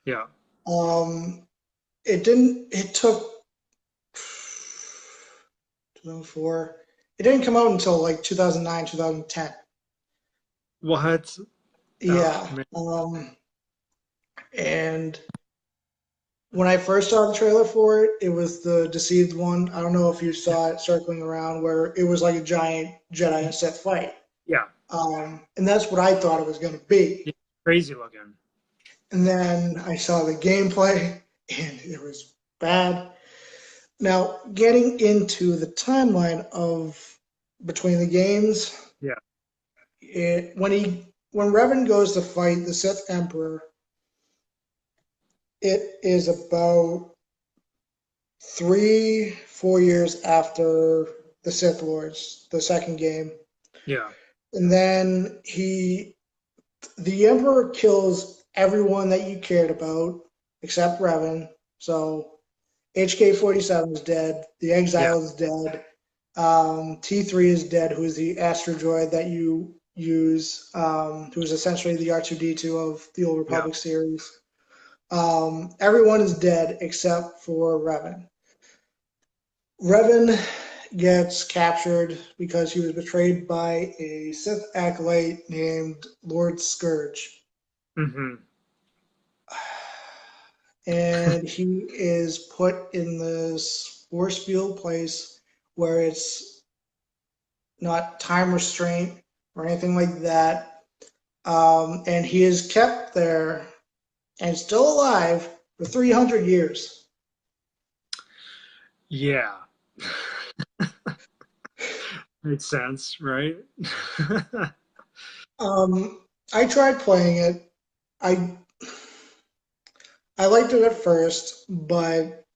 Yeah. Um, it took 2004. It didn't come out until like 2009, 2010. What? Oh Yeah. man. And when I first saw the trailer for it, it was the Deceived one. I don't know if you saw it circling around where it was like a giant Jedi and Sith fight. Yeah. And that's what I thought it was going to be. Yeah. Crazy looking. And then I saw the gameplay and it was bad. Now, getting into the timeline of between the games, Yeah. when Revan goes to fight the Sith Emperor, it is about 3, 4 years after the Sith Lords, the second game. Yeah. And then the Emperor kills everyone that you cared about except Revan. So HK-47 is dead. The Yeah. Exile is dead. T3 is dead, who is the Astro Droid that you use, who is essentially the R2D2 of the Old Yeah. Republic series. Everyone is dead except for Revan. Revan gets captured because he was betrayed by a Sith acolyte named Lord Scourge. Hmm. And he is put in this force field place where it's not time restraint or anything like that. And he is kept there and still alive for 300 years. Yeah. Makes sense, right? I tried playing it. I I liked it at first, but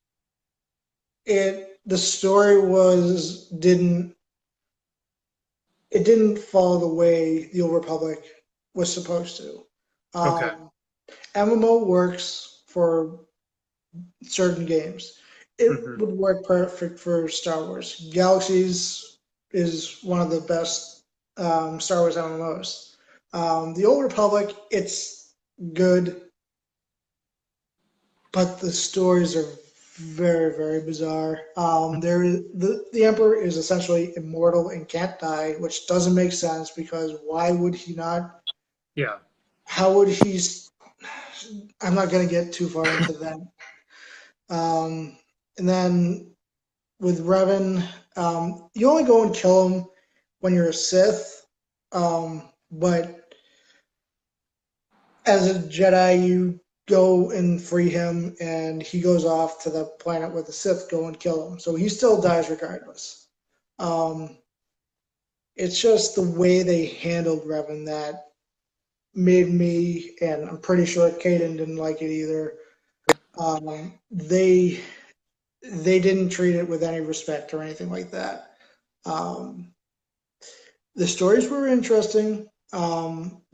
the story was didn't follow the way the Old Republic was supposed to. Okay. MMO works for certain games. It Hmm. would work perfect for Star Wars. Galaxies is one of the best Star Wars MMOs. The Old Republic, it's good, but the stories are very, very bizarre. The Emperor is essentially immortal and can't die, which doesn't make sense because why would he not? Yeah. How would he? I'm not going to get too far into that. And then with Revan, you only go and kill him when you're a Sith, but as a Jedi, you go and free him, and he goes off to the planet where the Sith go and kill him. So he still dies regardless. Um, it's just the way they handled Revan that made me, and I'm pretty sure Caden didn't like it either. They didn't treat it with any respect or anything like that. Um, the stories were interesting.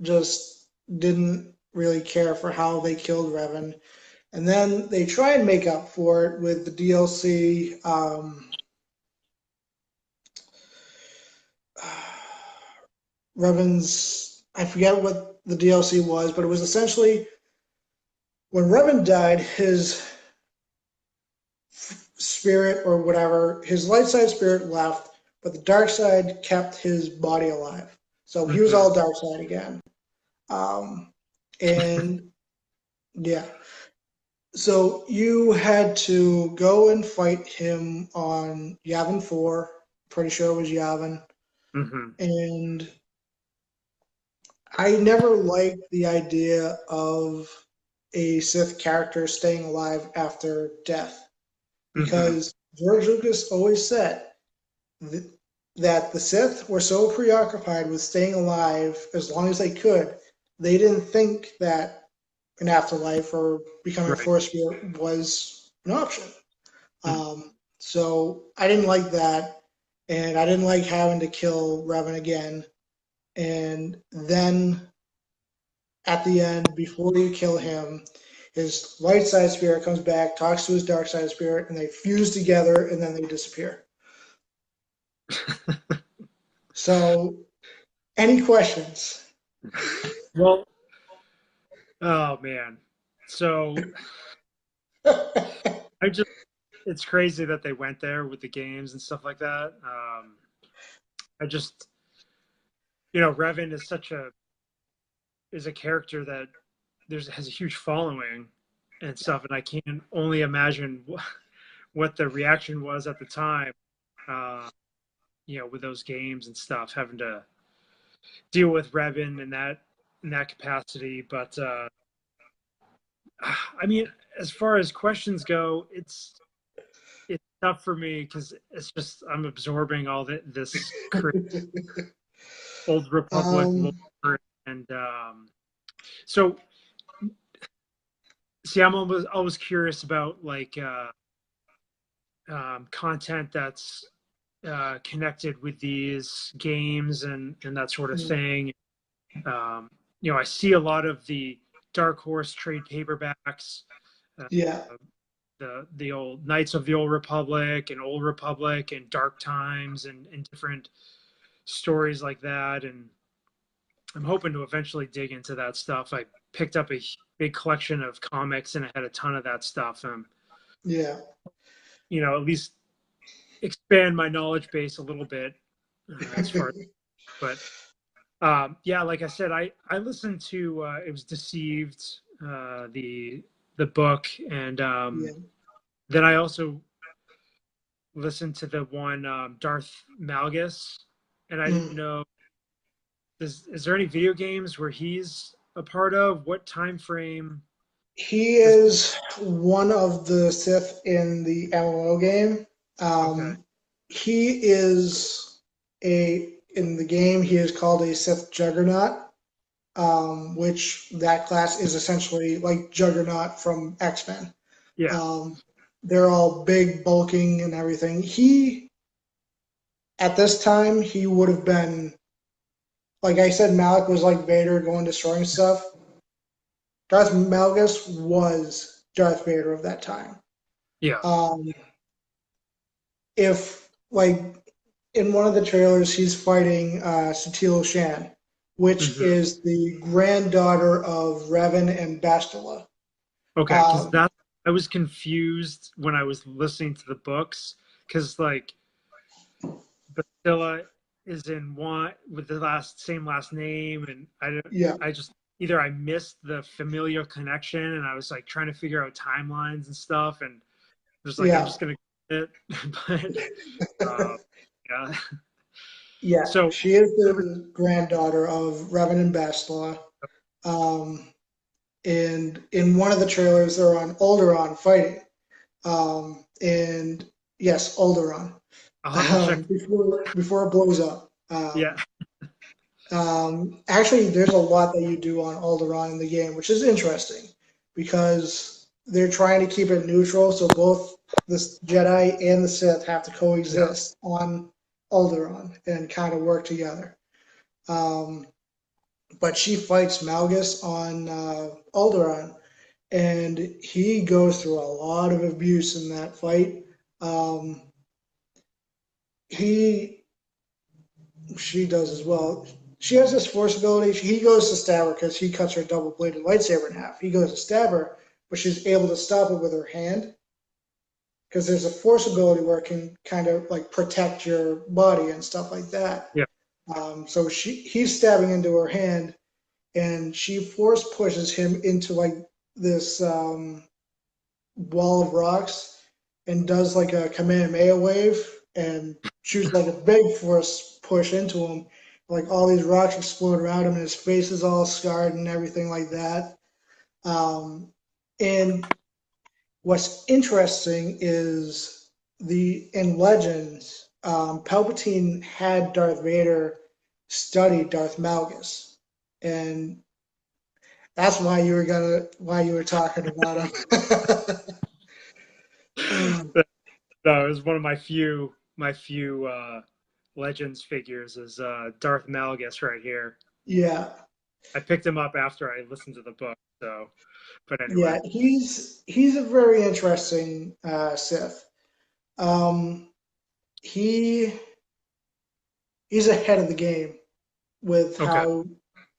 Just didn't really care for how they killed Revan. And then they try and make up for it with the DLC. Revan's, I forget what the DLC was, but it was essentially when Revan died, his spirit or whatever, his light side spirit left, but the dark side kept his body alive. So he was Mm-hmm. all dark side again. And yeah, so you had to go and fight him on Yavin 4. Pretty sure it was Yavin. Mm-hmm. And I never liked the idea of a Sith character staying alive after death Mm-hmm. because George Lucas always said th- that the Sith were so preoccupied with staying alive as long as they could, they didn't think that an afterlife or becoming a Right. Force spirit was an option. Mm. So I didn't like that, and I didn't like having to kill Revan again. And then at the end, before you kill him, his light side spirit comes back, talks to his dark side spirit, and they fuse together, and then they disappear. So, any questions? Well, oh man. So I just it's crazy that they went there with the games and stuff like that. I just Revan is such a is a character that has a huge following and stuff, and I can only imagine what the reaction was at the time. Uh, with those games and stuff, having to deal with Revan in that capacity. But I mean, as far as questions go, it's tough for me because it's just I'm absorbing all this old Republic um, lore, and so see, I'm always curious about like content that's connected with these games and that sort of thing. Um, I see a lot of the Dark Horse trade paperbacks, uh, yeah, the old Knights of the Old Republic and Old Republic and Dark Times and different stories like that. And I'm hoping to eventually dig into that stuff. I picked up a big collection of comics and I had a ton of that stuff. yeah. At least expand my knowledge base a little bit as far as, but yeah, like I said, I listened to it was Deceived, the book, and Yeah. then I also listened to the one Darth Malgus, and I didn't Mm. know is there any video games where he's a part of? What time frame He does is one of the Sith in the MMO game. okay? He is in the game. He is called a Sith Juggernaut, which that class is essentially like Juggernaut from X-Men. Yeah, Um, they're all big, bulking, and everything. He at this time he would have been like I said. Malik was like Vader going destroying stuff. Darth Malgus was Darth Vader of that time. yeah, Um, if like in one of the trailers, he's fighting Satele Shan, which Hmm. is the granddaughter of Revan and Bastila. Okay, because Um, that I was confused when I was listening to the books because like Bastilla is in one with the same last name, and yeah, I just either I missed the familial connection, and I was like trying to figure out timelines and stuff, and just like I'm yeah, just gonna get it, but yeah. yeah. So She is there was the granddaughter of Revan and Bastila. Um, and in one of the trailers, they're on Alderaan fighting. And yes, Alderaan. I'll have to check. Before it blows up. Yeah, Actually, there's a lot that you do on Alderaan in the game, which is interesting because they're trying to keep it neutral, so both the Jedi and the Sith have to yeah. coexist on Alderaan and kind of work together. Um, but she fights Malgus on Alderaan, and he goes through a lot of abuse in that fight. Um, he she does as well. She has this force ability. He goes to stab her because he cuts her double bladed lightsaber in half. He goes to stab her, but she's able to stop it with her hand because there's a force ability where it can kind of like protect your body and stuff like that. Yeah. So he's stabbing into her hand, and she force pushes him into like this wall of rocks and does like a Kamehameha wave and shoots like a big force push into him. Like all these rocks explode around him, and his face is all scarred and everything like that. And what's interesting is in Legends, Palpatine had Darth Vader study Darth Malgus, and that's why you were talking about him. No, it was one of my few Legends figures is Darth Malgus right here. Yeah, I picked him up after I listened to the book. So, but anyway, yeah, he's a very interesting Sith. Um, he he's ahead of the game with okay. how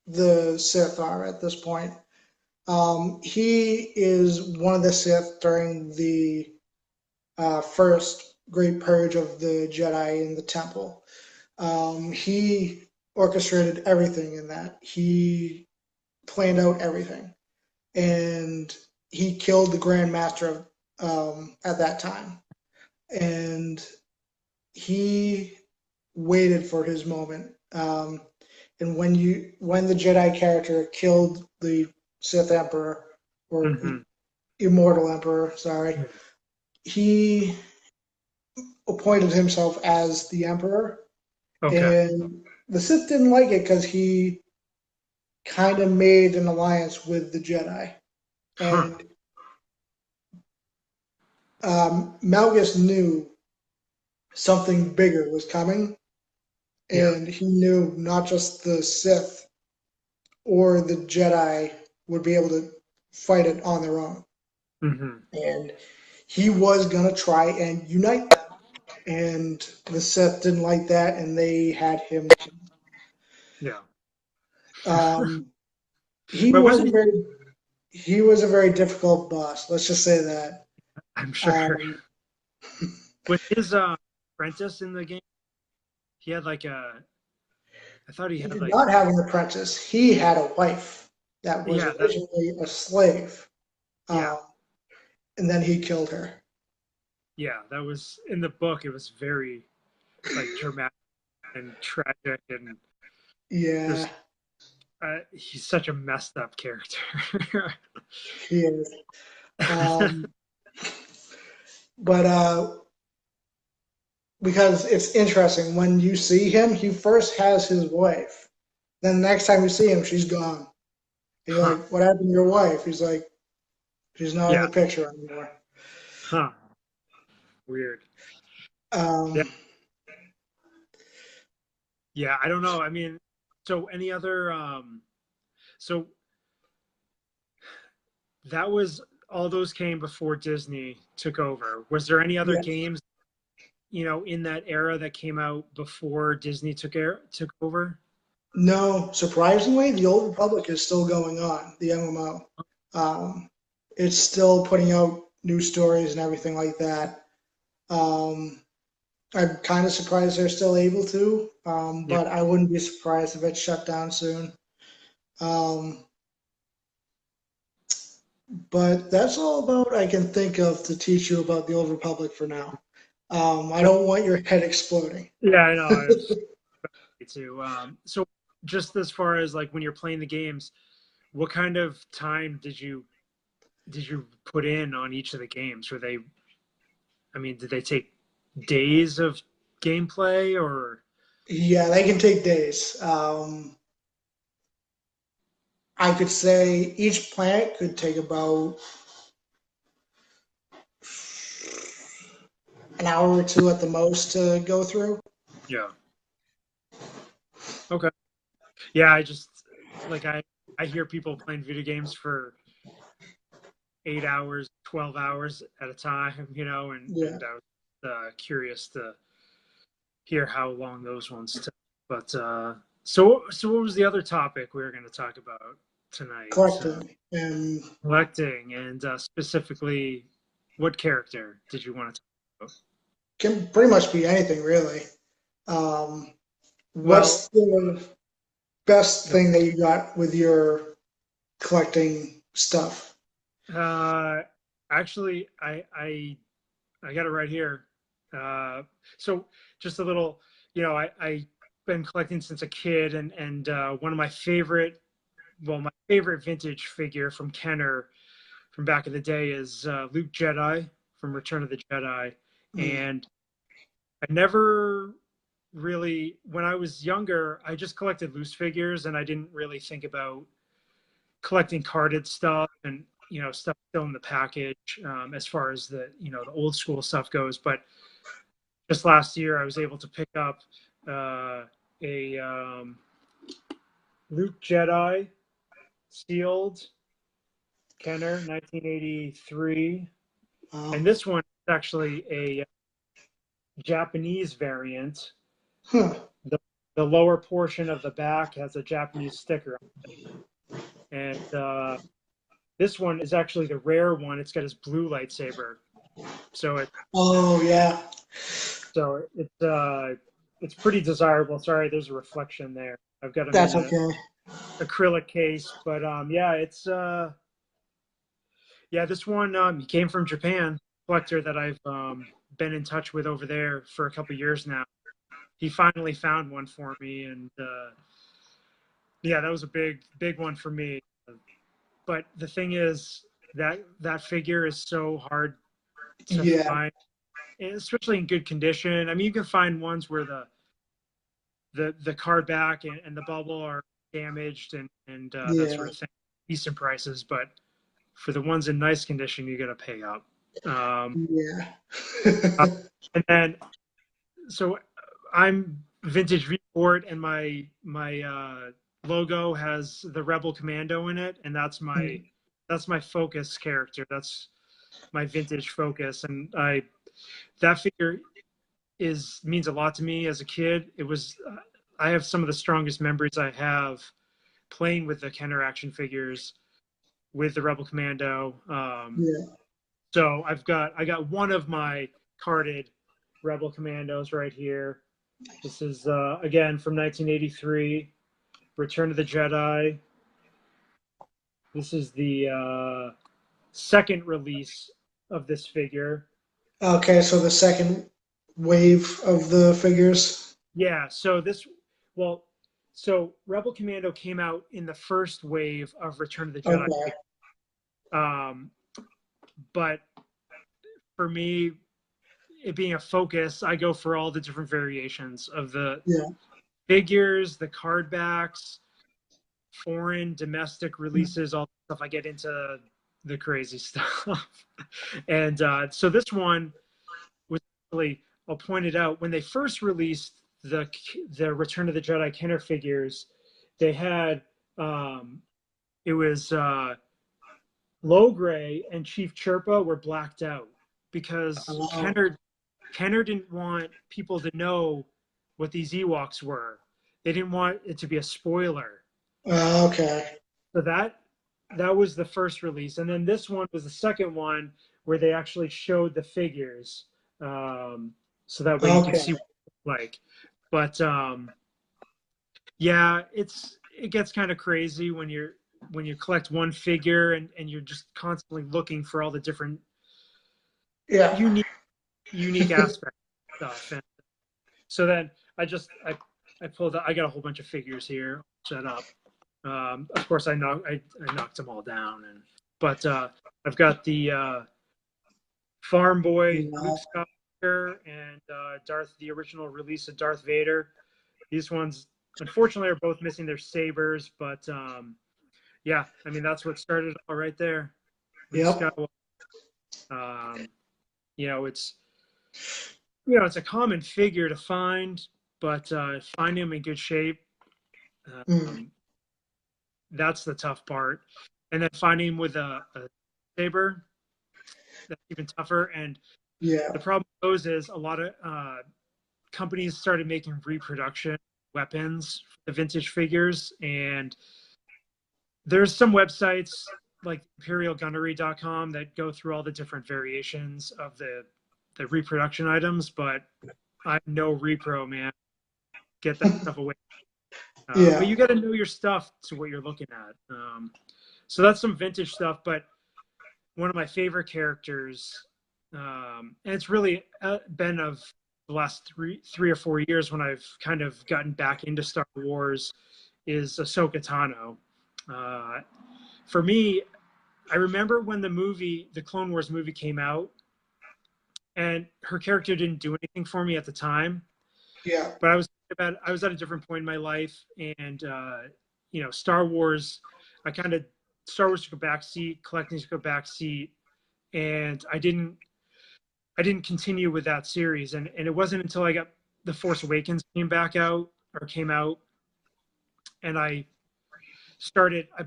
the Sith are at this point. He is one of the Sith during the first Great Purge of the Jedi in the Temple. He orchestrated everything in that. He planned out everything, and he killed the Grand Master at that time. And he waited for his moment. And when the Jedi character killed the Sith Emperor or Hmm. Immortal Emperor, sorry, he appointed himself as the Emperor, Okay. and the Sith didn't like it because he kind of made an alliance with the Jedi, Huh. and Malgus knew something bigger was coming, Yeah. and he knew not just the Sith or the Jedi would be able to fight it on their own. Hmm. And he was going to try and unite them. And the Sith didn't like that, and they had him killed. Yeah. Um, he But was wasn't a he? very he was a very difficult boss. Let's just say that. I'm sure. Um, Was his apprentice in the game? He had like a. I thought he he had did like. not have an apprentice. He had a wife that was Yeah. That. originally a slave, Yeah. um, and then he killed her. Yeah. That was in the book. It was very like dramatic and tragic, and Yeah, just he's such a messed up character. he is. Um, but because it's interesting when you see him, he first has his wife. Then the next time you see him, she's gone. And you're Huh. like, "What happened to your wife?" He's like, "She's not in Yeah. the picture anymore." Huh. Weird. Yeah. Um, Yeah. I don't know. I mean, so any other so that was all those came before Disney took over. Was there any other yes. games, in that era that came out before Disney took over? No, surprisingly, the Old Republic is still going on, the MMO. Um, it's still putting out new stories and everything like that. Um, I'm kind of surprised they're still able to, Yeah. but I wouldn't be surprised if it's shut down soon. Um, but that's all about I can think of to teach you about the Old Republic for now. I don't want your head exploding. Yeah, I know. I was too. So just as far as like when you're playing the games, what kind of time did you put in on each of the games? Were they, I mean, did they take days of gameplay or? Yeah, they can take days. I could say each planet could take about an hour or two at the most to go through. Yeah. Okay. Yeah, I just like I hear people playing video games for 8 hours, 12 hours at a time, Yeah. and I was curious to hear how long those ones took. But so what was the other topic we were going to talk about tonight? Collecting. And Collecting, and specifically, what character did you want to talk about? can pretty much be anything really. Um, Well, what's the best thing that you got with your collecting stuff? uh, actually, I got it right here. Uh, so just a little, I been collecting since a kid, and one of my favorite, well, my favorite vintage figure from Kenner from back in the day is Luke Jedi from Return of the Jedi, Hmm. and I never really, when I was younger, I just collected loose figures, and I didn't really think about collecting carded stuff and stuff still in the package, as far as the old school stuff goes. But just last year, I was able to pick up uh, a Luke Jedi sealed Kenner 1983, and Um, this one is actually a Japanese variant. huh. The, the lower portion of the back has a Japanese sticker, and this one is actually the rare one. It's got his blue lightsaber, so it Oh yeah, so it's pretty desirable. Sorry, there's a reflection there. I've got them in that's a okay. acrylic case, but yeah, it's yeah, this one he came from Japan. Collector that I've been in touch with over there for a couple years now. He finally found one for me, and yeah, that was a big one for me. But the thing is that figure is so hard to Yeah, find, especially in good condition. I mean, you can find ones where the card back and the bubble are damaged and that yeah, sort of thing. Decent prices, but for the ones in nice condition, you got to pay up. Um, yeah. and then so I'm vintage report, and my logo has the Rebel Commando in it, and that's my focus character. That's my vintage focus, and I that figure is means a lot to me as a kid. It was I have some of the strongest memories I have playing with the Kenner action figures with the Rebel Commando. Yeah. So I got one of my carded Rebel Commandos right here. This is again from 1983, Return of the Jedi. This is the second release of this figure. Okay, so the second wave of the figures. Yeah, well, so Rebel Commando came out in the first wave of Return of the Jedi. Okay. Um, but for me, it being a focus, I go for all the different variations of the Yeah. figures, the card backs, foreign, domestic releases, all the stuff. I get into the crazy stuff. And so this one was really, I'll point it out, when they first released the Return of the Jedi Kenner figures, they had it was Logray and Chief Chirpa were blacked out because Oh, Kenner didn't want people to know what these Ewoks were. they didn't want it to be a spoiler. Okay. So that was the first release, and then this one was the second one where they actually showed the figures, so that way you could see Okay. what it looked like. But yeah, it gets kind of crazy when you collect one figure and you're just constantly looking for all the different Yeah. unique aspects of stuff. And so then I pulled out, I got a whole bunch of figures here set up. Of course, I knocked them all down, but I've got the Farm Boy Luke Wow. Skywalker and the original release of Darth Vader. These ones, unfortunately, are both missing their sabers, but yeah, I mean that's what started it all right there. Luke Yep. Skywalker. Um, you know, it's it's a common figure to find, but finding them in good shape, Mm. um, that's the tough part. And then finding him with a saber, that's even tougher. And Yeah. the problem with those is a lot of companies started making reproduction weapons for the vintage figures, and there's some websites like imperialgunnery.com that go through all the different variations of the reproduction items, but I'm no repro, man. Get that stuff away. But Yeah. you got to know your stuff to what you're looking at. So that's some vintage stuff. But one of my favorite characters, and it's really been of the last 3 or 4 years when I've kind of gotten back into Star Wars, is Ahsoka Tano. Uh, for me, I remember when the Clone Wars movie came out, and her character didn't do anything for me at the time. Yeah. But I was at a different point in my life, and Star Wars, Star Wars took a back seat, collecting took a back seat, and I didn't continue with that series, and it wasn't until I got The Force Awakens came out, and I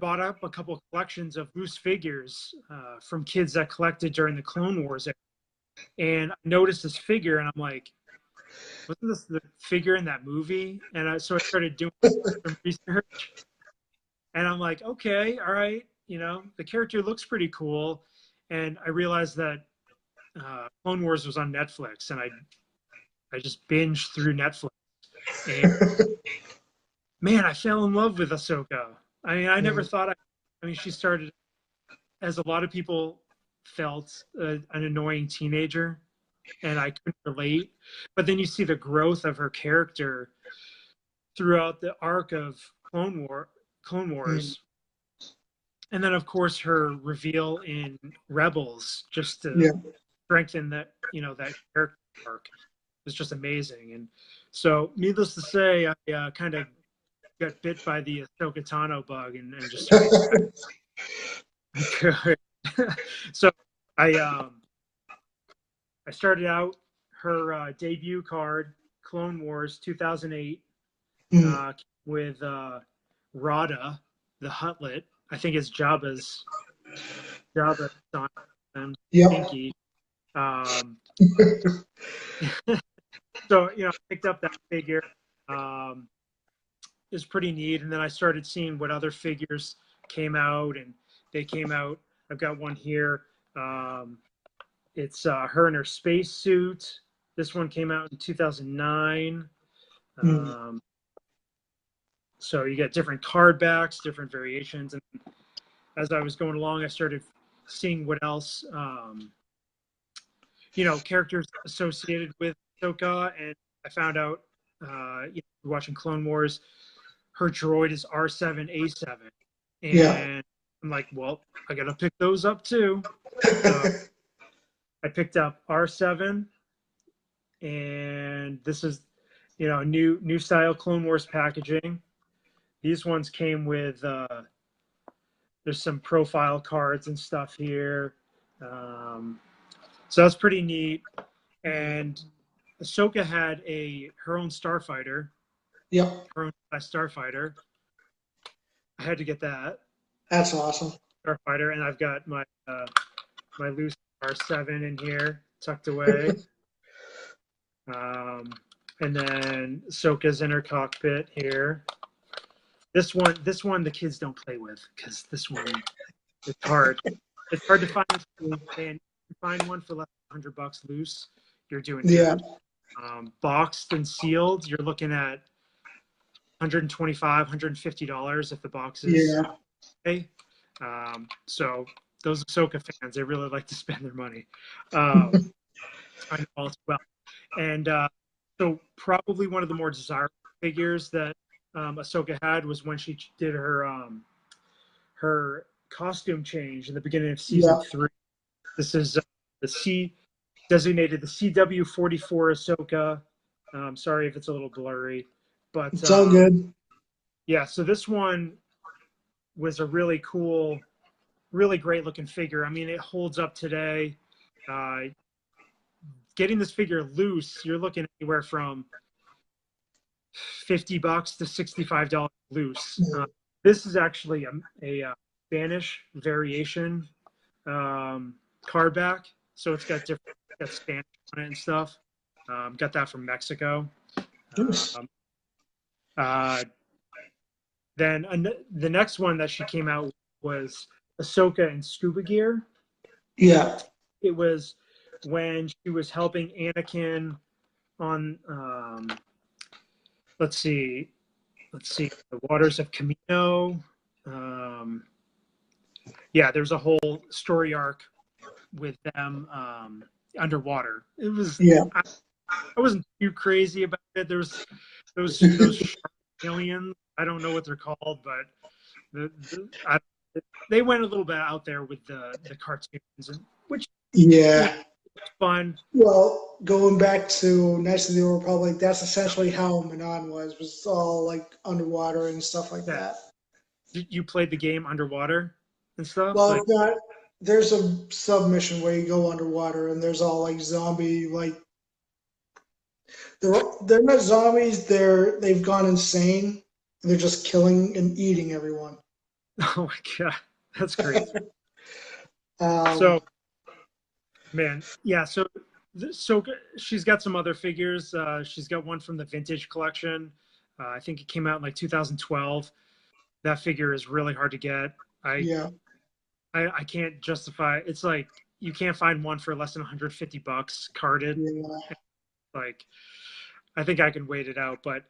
bought up a couple of collections of loose figures from kids that collected during the Clone Wars era. And I noticed this figure, and I'm like, wasn't this the figure in that movie? And so I started doing some research, and I'm like, okay, all right, the character looks pretty cool. And I realized that Clone Wars was on Netflix, and I just binged through Netflix, and man, I fell in love with Ahsoka. I mean, I never Mm. thought I mean, she started as a lot of people felt an annoying teenager, and I couldn't relate. But then you see the growth of her character throughout the arc of Clone Mm. Wars, and then of course her reveal in Rebels, just to Yeah. strengthen that character arc, was just amazing. And so, needless to say, I kind of got bit by the Ahsoka Tano bug and just started. So I I started out her debut card, Clone Wars 2008, Mm. with Rada, the Huttlet. I think it's Jabba's son and Yep. Pinky. Um, so I picked up that figure. Um, it was pretty neat, and then I started seeing what other figures came out, and they came out. I've got one here. It's her in her spacesuit. This one came out in 2009. Mm. So you get different card backs, different variations, and as I was going along, I started seeing what else, characters associated with Ahsoka, and I found out, watching Clone Wars, her droid is R7A7, Yeah. and I'm like, well, I gotta pick those up too. So I picked up R7, and this is, new style Clone Wars packaging. These ones came with there's some profile cards and stuff here. So that's pretty neat. And Ahsoka had her own starfighter, Yep. her own starfighter. I had to get that That's awesome. starfighter, and I've got my loose R7 in here tucked away. And then Ahsoka's in her cockpit here. This one, the kids don't play with because this one, it's hard. It's hard to find. And you find one for less than $100 loose, you're doing Yeah. good. Boxed and sealed, you're looking at $125, $150 if the box is okay. So those Ahsoka fans, they really like to spend their money. I know all too well. And so probably one of the more desirable figures that Ahsoka had was when she did her costume change in the beginning of season 3. This is designated the CW44 Ahsoka. Sorry if it's a little blurry, but it's all good. Yeah, so this one was a really cool, really great looking figure. I mean, it holds up today. Getting this figure loose, you're looking anywhere from $50 to $65 loose. This is actually a Spanish variation card back, so it's got Spanish on it and stuff. Got that from Mexico. Then the next one that she came out with was Ahsoka in scuba gear. Yeah. It was when she was helping Anakin on let's see, the waters of Camino. Yeah, there's a whole story arc with them underwater. It was I wasn't too crazy about it. There was those shark aliens. I don't know what they're called, but they went a little bit out there with the cartoons, which fun. Well, going back to Knights of the Old Republic, that's essentially how Manon was all like underwater and stuff like that. You played the game underwater and stuff? Well, it's not. There's a submission where you go underwater, and there's all like zombie like. They're not zombies. They've gone insane. They're just killing and eating everyone. Oh my god, that's great. So, man, yeah. So she's got some other figures. She's got one from the vintage collection. I think it came out in like 2012. That figure is really hard to get. I can't justify. It's like you can't find one for less than $150 carded. Like, I think I can wait it out, but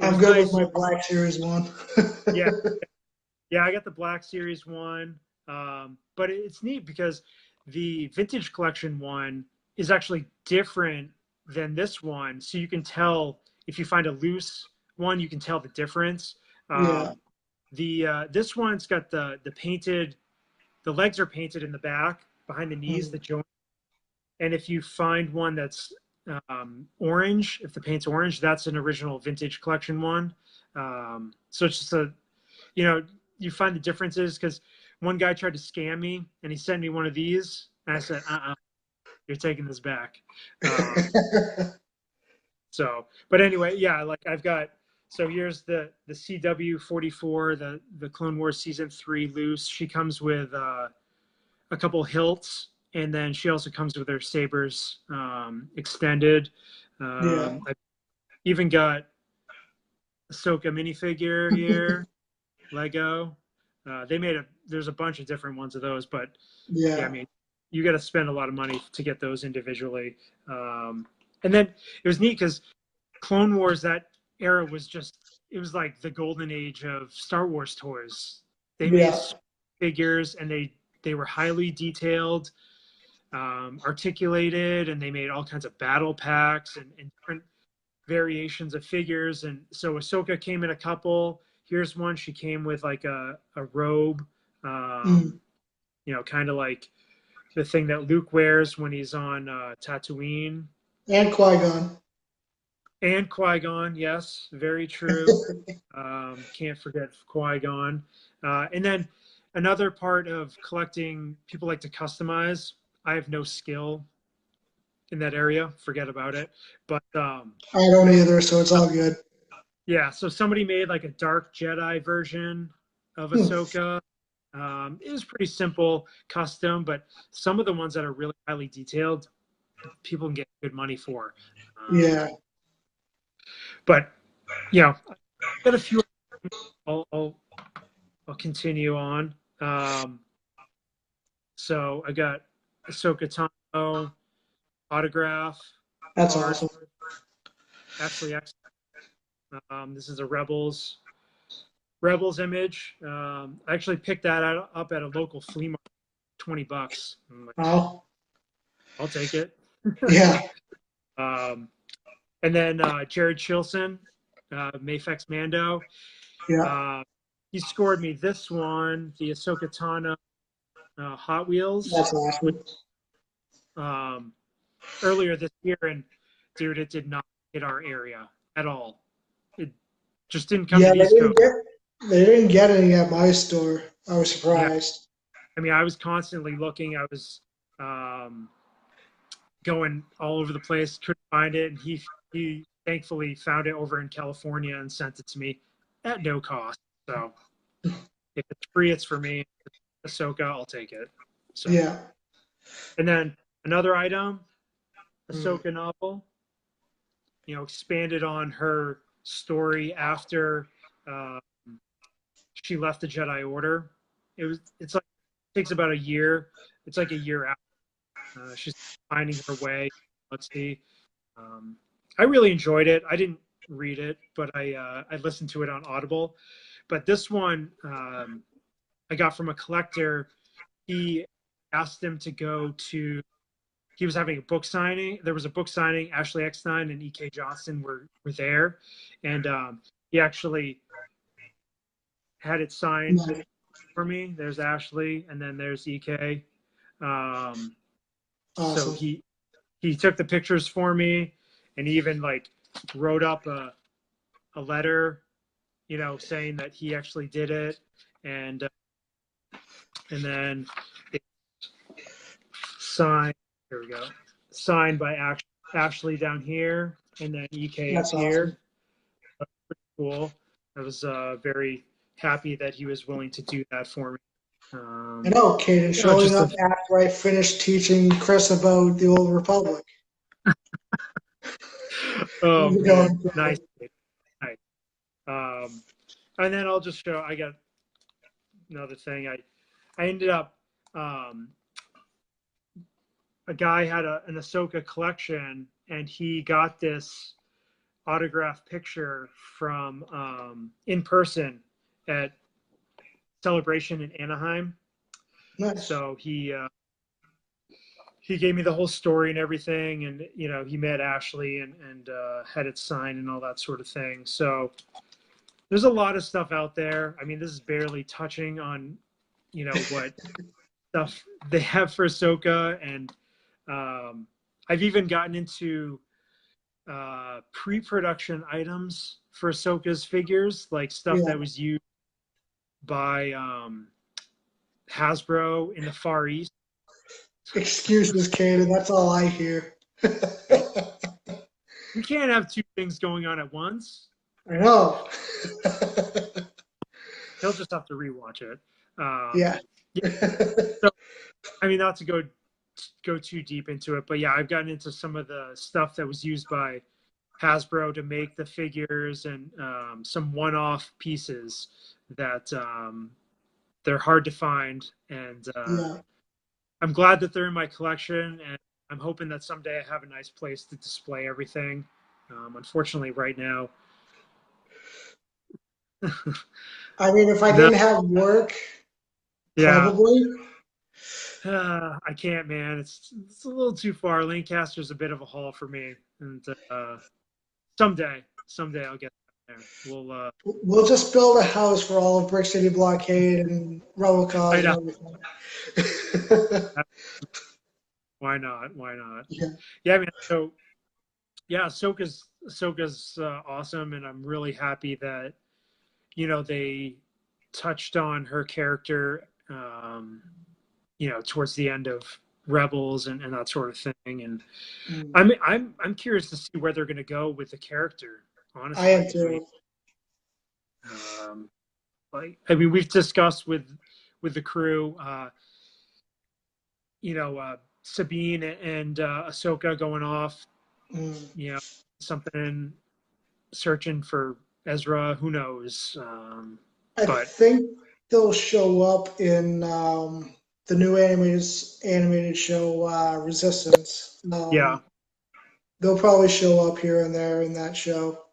I'm good with my Black Series one. yeah, I got the Black Series one, but it's neat because the vintage collection one is actually different than this one, so you can tell if you find a loose one, you can tell the difference. This one's got the painted. The legs are painted in the back behind the knees, the joint. And if you find one that's orange, if the paint's orange, that's an original vintage collection one. So it's just you find the differences because one guy tried to scam me and he sent me one of these and I said, you're taking this back. But anyway, yeah, like I've got, so here's the CW44, the Clone Wars Season 3 loose. She comes with a couple hilts, and then she also comes with her sabers extended. I've even got Ahsoka minifigure here, Lego. There's a bunch of different ones of those, but I mean, you got to spend a lot of money to get those individually. And then it was neat because Clone Wars, that era it was like the golden age of Star Wars toys. They made figures and they were highly detailed, articulated, and they made all kinds of battle packs and different variations of figures. And so Ahsoka came in a couple. Here's one. She came with like a robe, kind of like the thing that Luke wears when he's on Tatooine. And Qui-Gon. And Qui-Gon, yes, very true. Can't forget Qui-Gon. And then another part of collecting, people like to customize. I have no skill in that area. Forget about it. But I don't either, so it's all good. Yeah, so somebody made like a Dark Jedi version of Ahsoka. It was pretty simple, custom, but some of the ones that are really highly detailed, people can get good money for. but you know, I've got a few. I'll continue on. So I got Ahsoka Tano autograph That's card. awesome. Ashley X. This is a Rebels image. I actually picked that up at a local flea market, $20. I'm like, Wow. I'll take it. Yeah. And then Jared Chilson, Mayfex Mando. Yeah. He scored me this one, the Ahsoka Tano Hot Wheels, That's awesome. um, earlier this year, and dude, it did not hit our area at all. It just didn't come to Yeah, the East Coast. they didn't get any at my store. I was Yeah, surprised. I mean, I was constantly looking. I was going all over the place, couldn't find it, and he thankfully found it over in California and sent it to me at no cost. So if it's free, it's for me. Ahsoka, I'll take it. So Yeah. and then another item, Mm. Ahsoka novel, expanded on her story after uh, she left the Jedi Order. It's like it takes about a year. It's like a year out. She's finding her way. Let's see. I really enjoyed it. I didn't read it, but I listened to it on Audible. But this one I got from a collector. He asked him to go to. He was having a book signing. There was a book signing. Ashley Eckstein and E.K. Johnston were there, and he actually had it signed Yeah. for me. There's Ashley, and then there's EK. So Awesome. he took the pictures for me, and he even like wrote up a letter, saying that he actually did it, and then it's signed. Here we go. Signed by Ashley down here, and then EK up That's awesome. here. Pretty cool. I was very happy that he was willing to do that for me. I know, Caden, showing Just up a, after I finished teaching Chris about the Old Republic. oh How's it man, going? nice, nice. And then I'll just show. I got another thing. I ended up. A guy had an Ahsoka collection, and he got this autographed picture from in person at Celebration in Anaheim. Nice. So he gave me the whole story and everything, and he met Ashley and had it signed and all that sort of thing. So there's a lot of stuff out there. I mean, this is barely touching on what stuff they have for Ahsoka, and I've even gotten into pre-production items for Ahsoka's figures, like stuff Yeah. that was used by Hasbro in the Far East. Excuses, Caden. That's all I hear. You can't have two things going on at once. I know. He'll just have to rewatch it. Yeah. So, I mean, not to go too deep into it, but yeah, I've gotten into some of the stuff that was used by Hasbro to make the figures, and some one-off pieces that they're hard to find, and Yeah. I'm glad that they're in my collection, and I'm hoping that someday I have a nice place to display everything. Unfortunately, right now, I mean, if I no, didn't have work, yeah, probably. I can't, man. It's a little too far. Lancaster's a bit of a haul for me, and someday I'll get there. We'll just build a house for all of Brick City Blockade and Robocalls I and know. everything. Why not? Why not? Yeah. Yeah, man. So yeah, Ahsoka's awesome, and I'm really happy that they touched on her character, towards the end of Rebels and that sort of thing. And Mm. I'm curious to see where they're going to go with the character. Honestly, I am too. I mean, we've discussed with the crew, Sabine and Ahsoka going off, Mm. something searching for Ezra. Who knows? I But think they'll show up in the new animated show Resistance. yeah. They'll probably show up here and there in that show.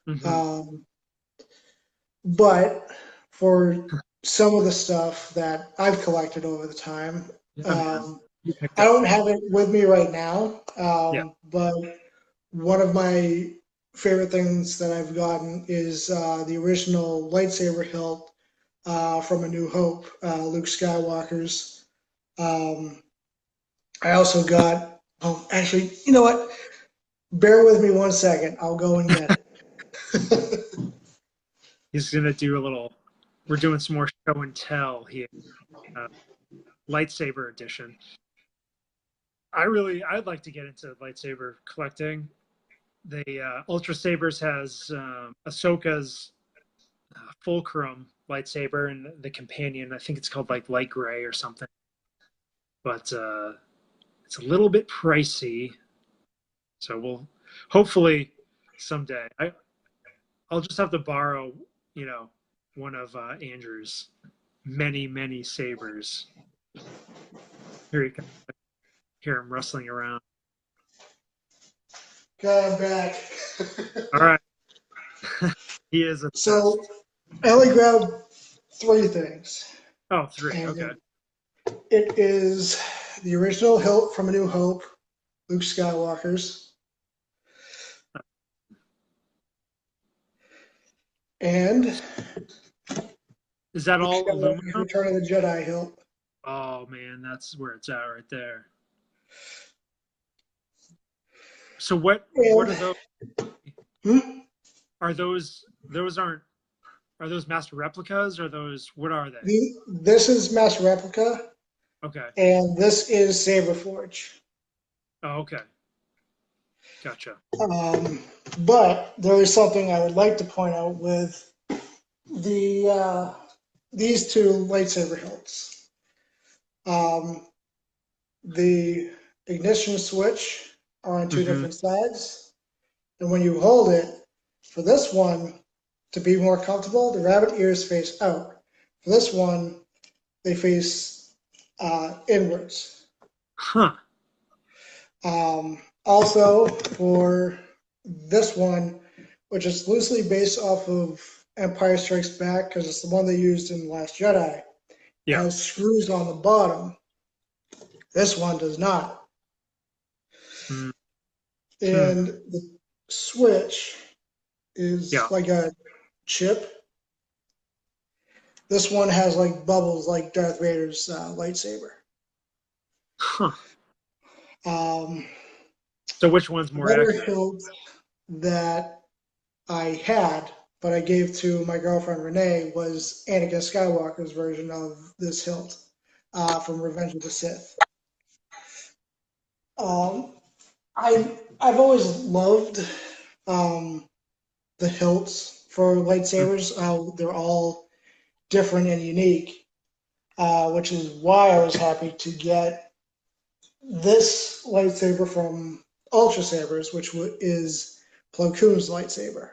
Hmm. Um, but for some of the stuff that I've collected over the time, Yeah, man. um, You picked I up. don't have it with me right now. Yeah. But one of my favorite things that I've gotten is the original lightsaber hilt from A New Hope, Luke Skywalker's. Um, I also got, oh, actually, you know what? Bear with me 1 second. I'll go and get it. He's gonna do a little. We're doing some more show and tell here. Uh, lightsaber edition. I'd like to get into lightsaber collecting. The Ultra Sabers has Ahsoka's fulcrum lightsaber, and the companion, I think it's called like light gray or something. But it's a little bit pricey, so we'll hopefully someday. I'll just have to borrow, you know, one of Andrew's many sabers. Here you can hear him rustling around. Okay, I'm back. All right. He is obsessed. So I only grabbed three things. Oh, three. And Okay. it is the original hilt from A New Hope, Luke Skywalker's. And Is that all Luke Skywalker's aluminum? Return of the Jedi hilt. Oh man, that's where it's at right there. So what And, are those? hmm? Are those aren't are those master replicas or those what are they? This is Master Replica, Okay. and this is Saberforge. Oh, okay. Gotcha. But there is something I would like to point out with these two lightsaber hilts. The ignition switch are on two Mm-hmm. different sides, and when you hold it, for this one to be more comfortable, the rabbit ears face out. For this one, they face inwards. Huh. Also, for this one, which is loosely based off of Empire Strikes Back, because it's the one they used in The Last Jedi, it Yeah. has screws on the bottom. This one does not. Mm-hmm. And the switch is Yeah. like a chip. This one has like bubbles like Darth Vader's lightsaber. Huh. Um, So which one's more Another accurate? hilt that I had, but I gave to my girlfriend Renee, was Anakin Skywalker's version of this hilt from Revenge of the Sith. I've always loved the hilts for lightsabers. They're all different and unique, which is why I was happy to get this lightsaber from Ultra Sabers, which is Plo Koon's lightsaber.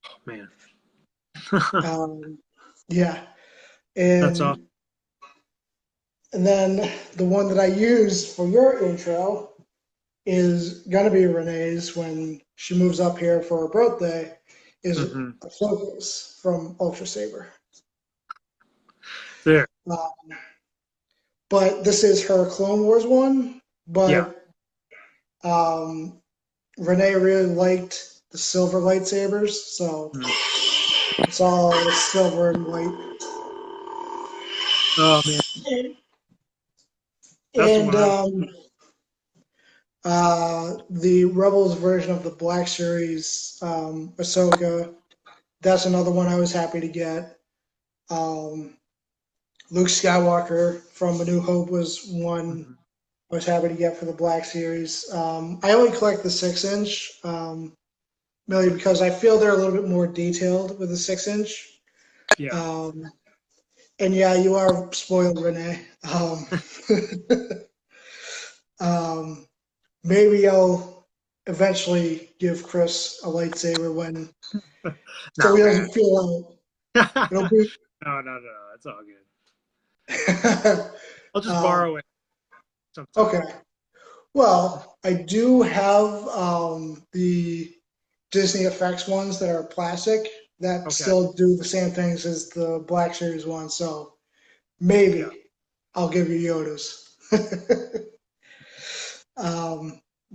Oh man. Yeah, That's awesome. and then the one that I used for your intro is gonna be Renee's when she moves up here for her birthday. Is Mm-hmm. a focus from Ultra Saber. There. But this is her Clone Wars one. Yeah. But Renee really liked the silver lightsabers, so it's all silver and white. Oh man. That's the And one the Rebels version of the Black Series, Ahsoka, that's another one I was happy to get. Luke Skywalker from A New Hope was one I was happy to get for the Black Series. I only collect the 6-inch, merely because I feel they're a little bit more detailed with the 6-inch. Yeah. And yeah, you are spoiled, Renee. Maybe I'll eventually give Chris a lightsaber when, so No, he man. doesn't feel like it'll be. No. It's all good. um, I'll just borrow it sometime. okay. Well, I do have the Disney effects ones that are plastic that Okay. still do the same things as the Black Series ones. So Yeah. maybe I'll give you Yoda's.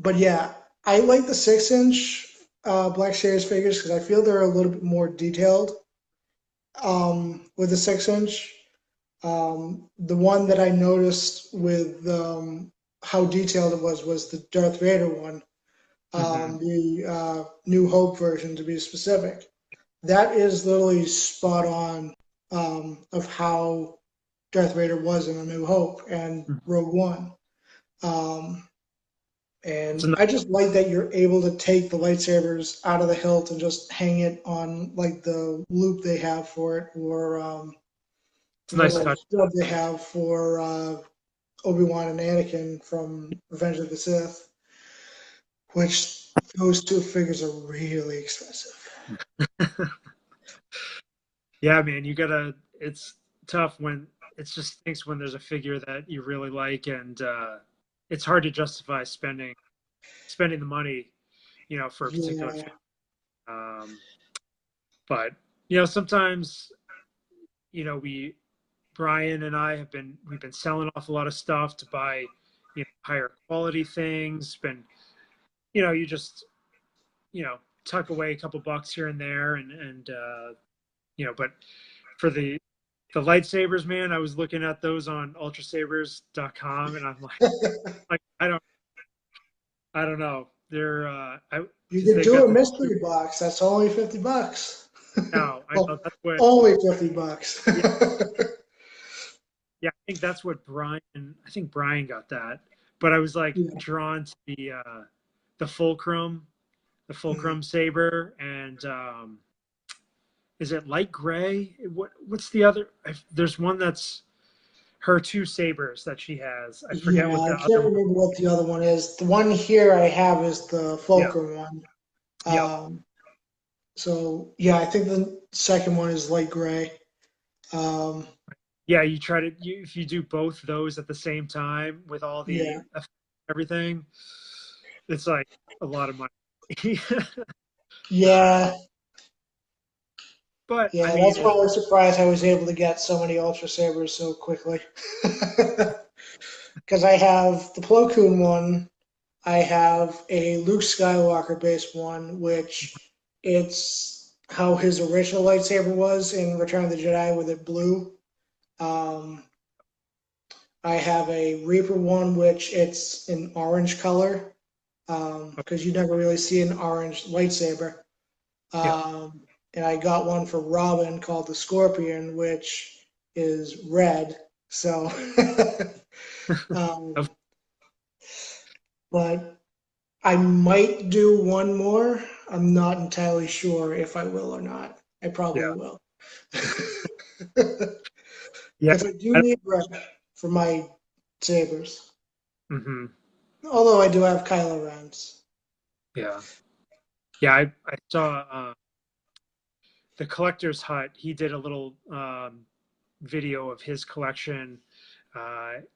But yeah, I like the 6-inch Black Series figures because I feel they're a little bit more detailed with the 6-inch. The one that I noticed with how detailed it was the Darth Vader one, Hmm. the New Hope version to be specific. That is literally spot on of how Darth Vader was in A New Hope and Rogue One. Um, It's and a, I just like that you're able to take the lightsabers out of the hilt and just hang it on like the loop they have for it, or it's a the nice little touch. stub they have for Obi-Wan and Anakin from Revenge of the Sith, which those two figures are really expensive. Yeah, man, you gotta. It's tough when it's just stinks when there's a figure that you really like, and it's hard to justify spending the money, for a particular Yeah, figure. Um, but sometimes we Brian and I we've been selling off a lot of stuff to buy higher quality things. Been you just tuck away a couple bucks here and there, but for the lightsabers, man, I was looking at those on ultrasabers.com, and I'm like I don't know. They're you because could they've do got a the mystery box. That's only $50. now. I Oh, know that's what. only $50. Yeah, yeah. I think that's what Brian. I think Brian got that, but I was like Yeah. drawn to the fulcrum, the Mhm. fulcrum saber, and is it light gray? What's the other? There's one that's her two sabers that she has. I forget Yeah, what I the can't other one. remember what the other one is. The one here I have is the Yeah. Fulcrum one. Yep. Um, so yeah, I think the second one is light gray. Um, Yeah, you try to if you do both those at the same time with all yeah, the everything, it's like a lot of money. uh, yeah, but I yeah. mean, That's why I was surprised I was able to get so many Ultra Sabers so quickly. Because I have the Plo Koon one, I have a Luke Skywalker based one, which it's how his original lightsaber was in Return of the Jedi with it blue. Um, I have a Reaper one, which it's an orange color, because you never really see an orange lightsaber. yeah, And I got one for Robin called the Scorpion, which is red. So, um, of but I might do one more. I'm not entirely sure if I will or not. I probably yeah, will. yeah. Because I do need red for my sabers. Hmm. Although I do have Kylo Ren's. Yeah, yeah. I saw the collector's hut. He did a little video of his collection,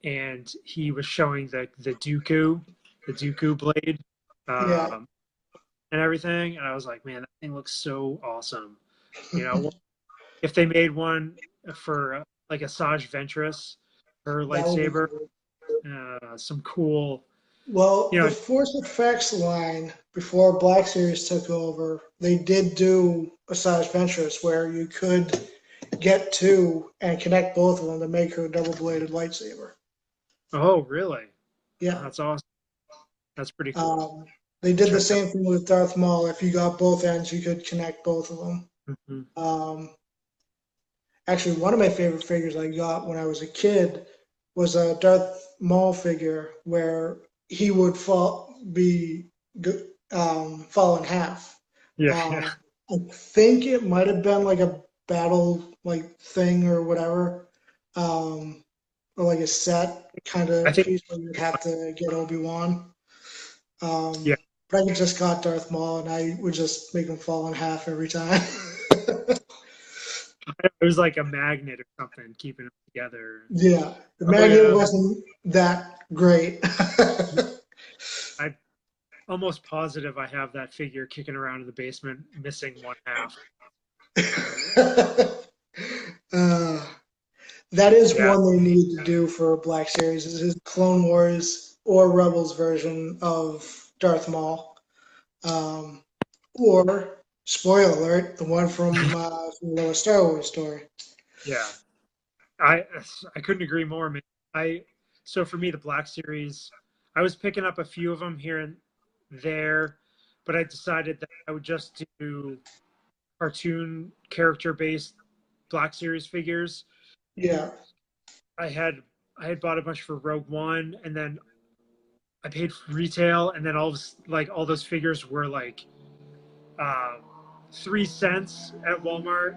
and he was showing the Dooku blade, Yeah. um, and everything. And I was like, man, that thing looks so awesome. You know, if they made one for like a Saj Ventress, her That would be lightsaber, cool. some cool, Well, you the know, Force Effects line before Black Series took over, they did do a Asajj Ventress where you could get two and connect both of them to make her a double-bladed lightsaber. oh, really? Oh, Yeah. that's awesome. That's pretty cool. Um, they did the Check that. same thing with Darth Maul. If you got both ends, you could connect both of them. Mhm. Um, Actually, one of my favorite figures I got when I was a kid was a Darth Maul figure where he would fall in half. Yeah, yeah. Um, I think it might have been like a battle like thing or whatever, or like a set kind I of think, piece where you'd have to get Obi-Wan. yeah, Um, But I could just caught Darth Maul, and I would just make him fall in half every time. It was like a magnet or something keeping them together. Yeah, the Oh magnet yeah, wasn't that great. I'm almost positive I have that figure kicking around in the basement, missing one half. uh, that is Yeah, one they need to do for Black Series is his Clone Wars or Rebels version of Darth Maul. Or, spoiler alert, the one from the Star Wars story. yeah. I I couldn't agree more, man. I so for me the Black Series, I was picking up a few of them here and there, but I decided that I would just do cartoon character based Black Series figures. Yeah, I had I had bought a bunch for Rogue One, and then I paid retail, and then all those figures were like uh, 3 cents at Walmart.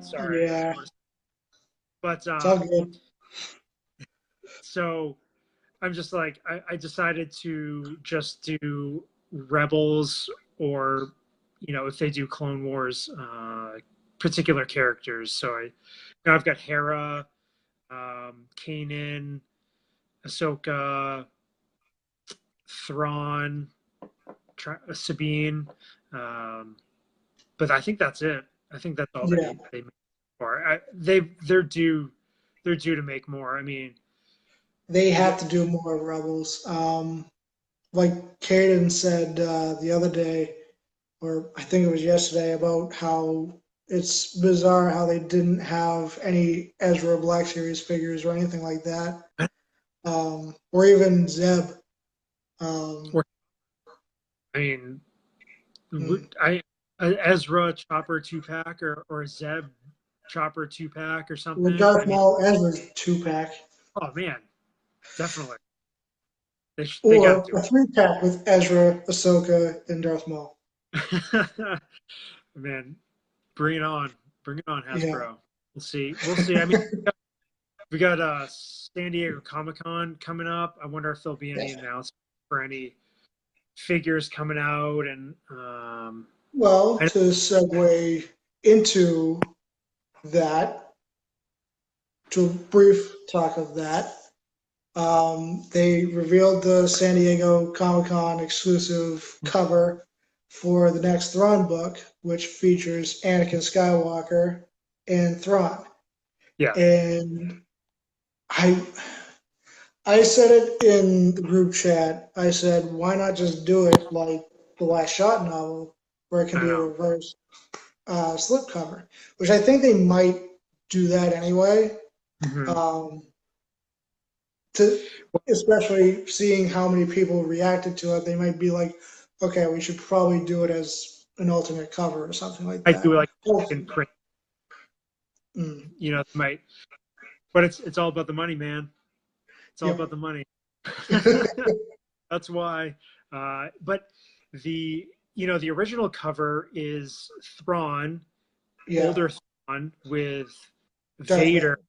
Sorry, I yeah, noticed. But it's all good. so I'm just like I decided to just do Rebels or if they do Clone Wars, particular characters. So I've got Hera, Kanan, Ahsoka, Thrawn, Sabine, um, but I think that's it. I think that's all Yeah, they make for. They're due to make more. I mean, they you have get to do more Rebels. Like Caden said the other day, or I think it was yesterday, about how it's bizarre how they didn't have any Ezra Black Series figures or anything like that, or even Zeb. Um, or I mean, hmm. I Ezra Chopper 2-pack or Zeb Chopper 2-pack or Well, something. I Darth mean, Maul Ezra's 2-pack, oh man, definitely they got to or do a 3-pack with Ezra, Ahsoka, and Darth Maul. it. Man, bring it on, Yeah, Hasbro. We'll see. I mean, we got San Diego Comic-Con coming up. I wonder if there'll be any announcements for any figures coming out. And well, I, to segue into that, to a brief talk of that, they revealed the San Diego Comic Con exclusive cover for the next Thrawn book, which features Anakin Skywalker and Thrawn. yeah, And I I said it in the group chat. I said, why not just do it like the Last Shot novel, where it can I be a know. reverse slipcover, which I think they might do that anyway. Hmm. Um, to especially seeing how many people reacted to it, they might be like, okay, we should probably do it as an alternate cover or something like I do that. like in Hopefully. print. Mm. Might, but it's all about the money, man. It's all Yep. about the money. That's why. But the original cover is Thrawn, Yeah. older Thrawn with Darth Vader, Vader.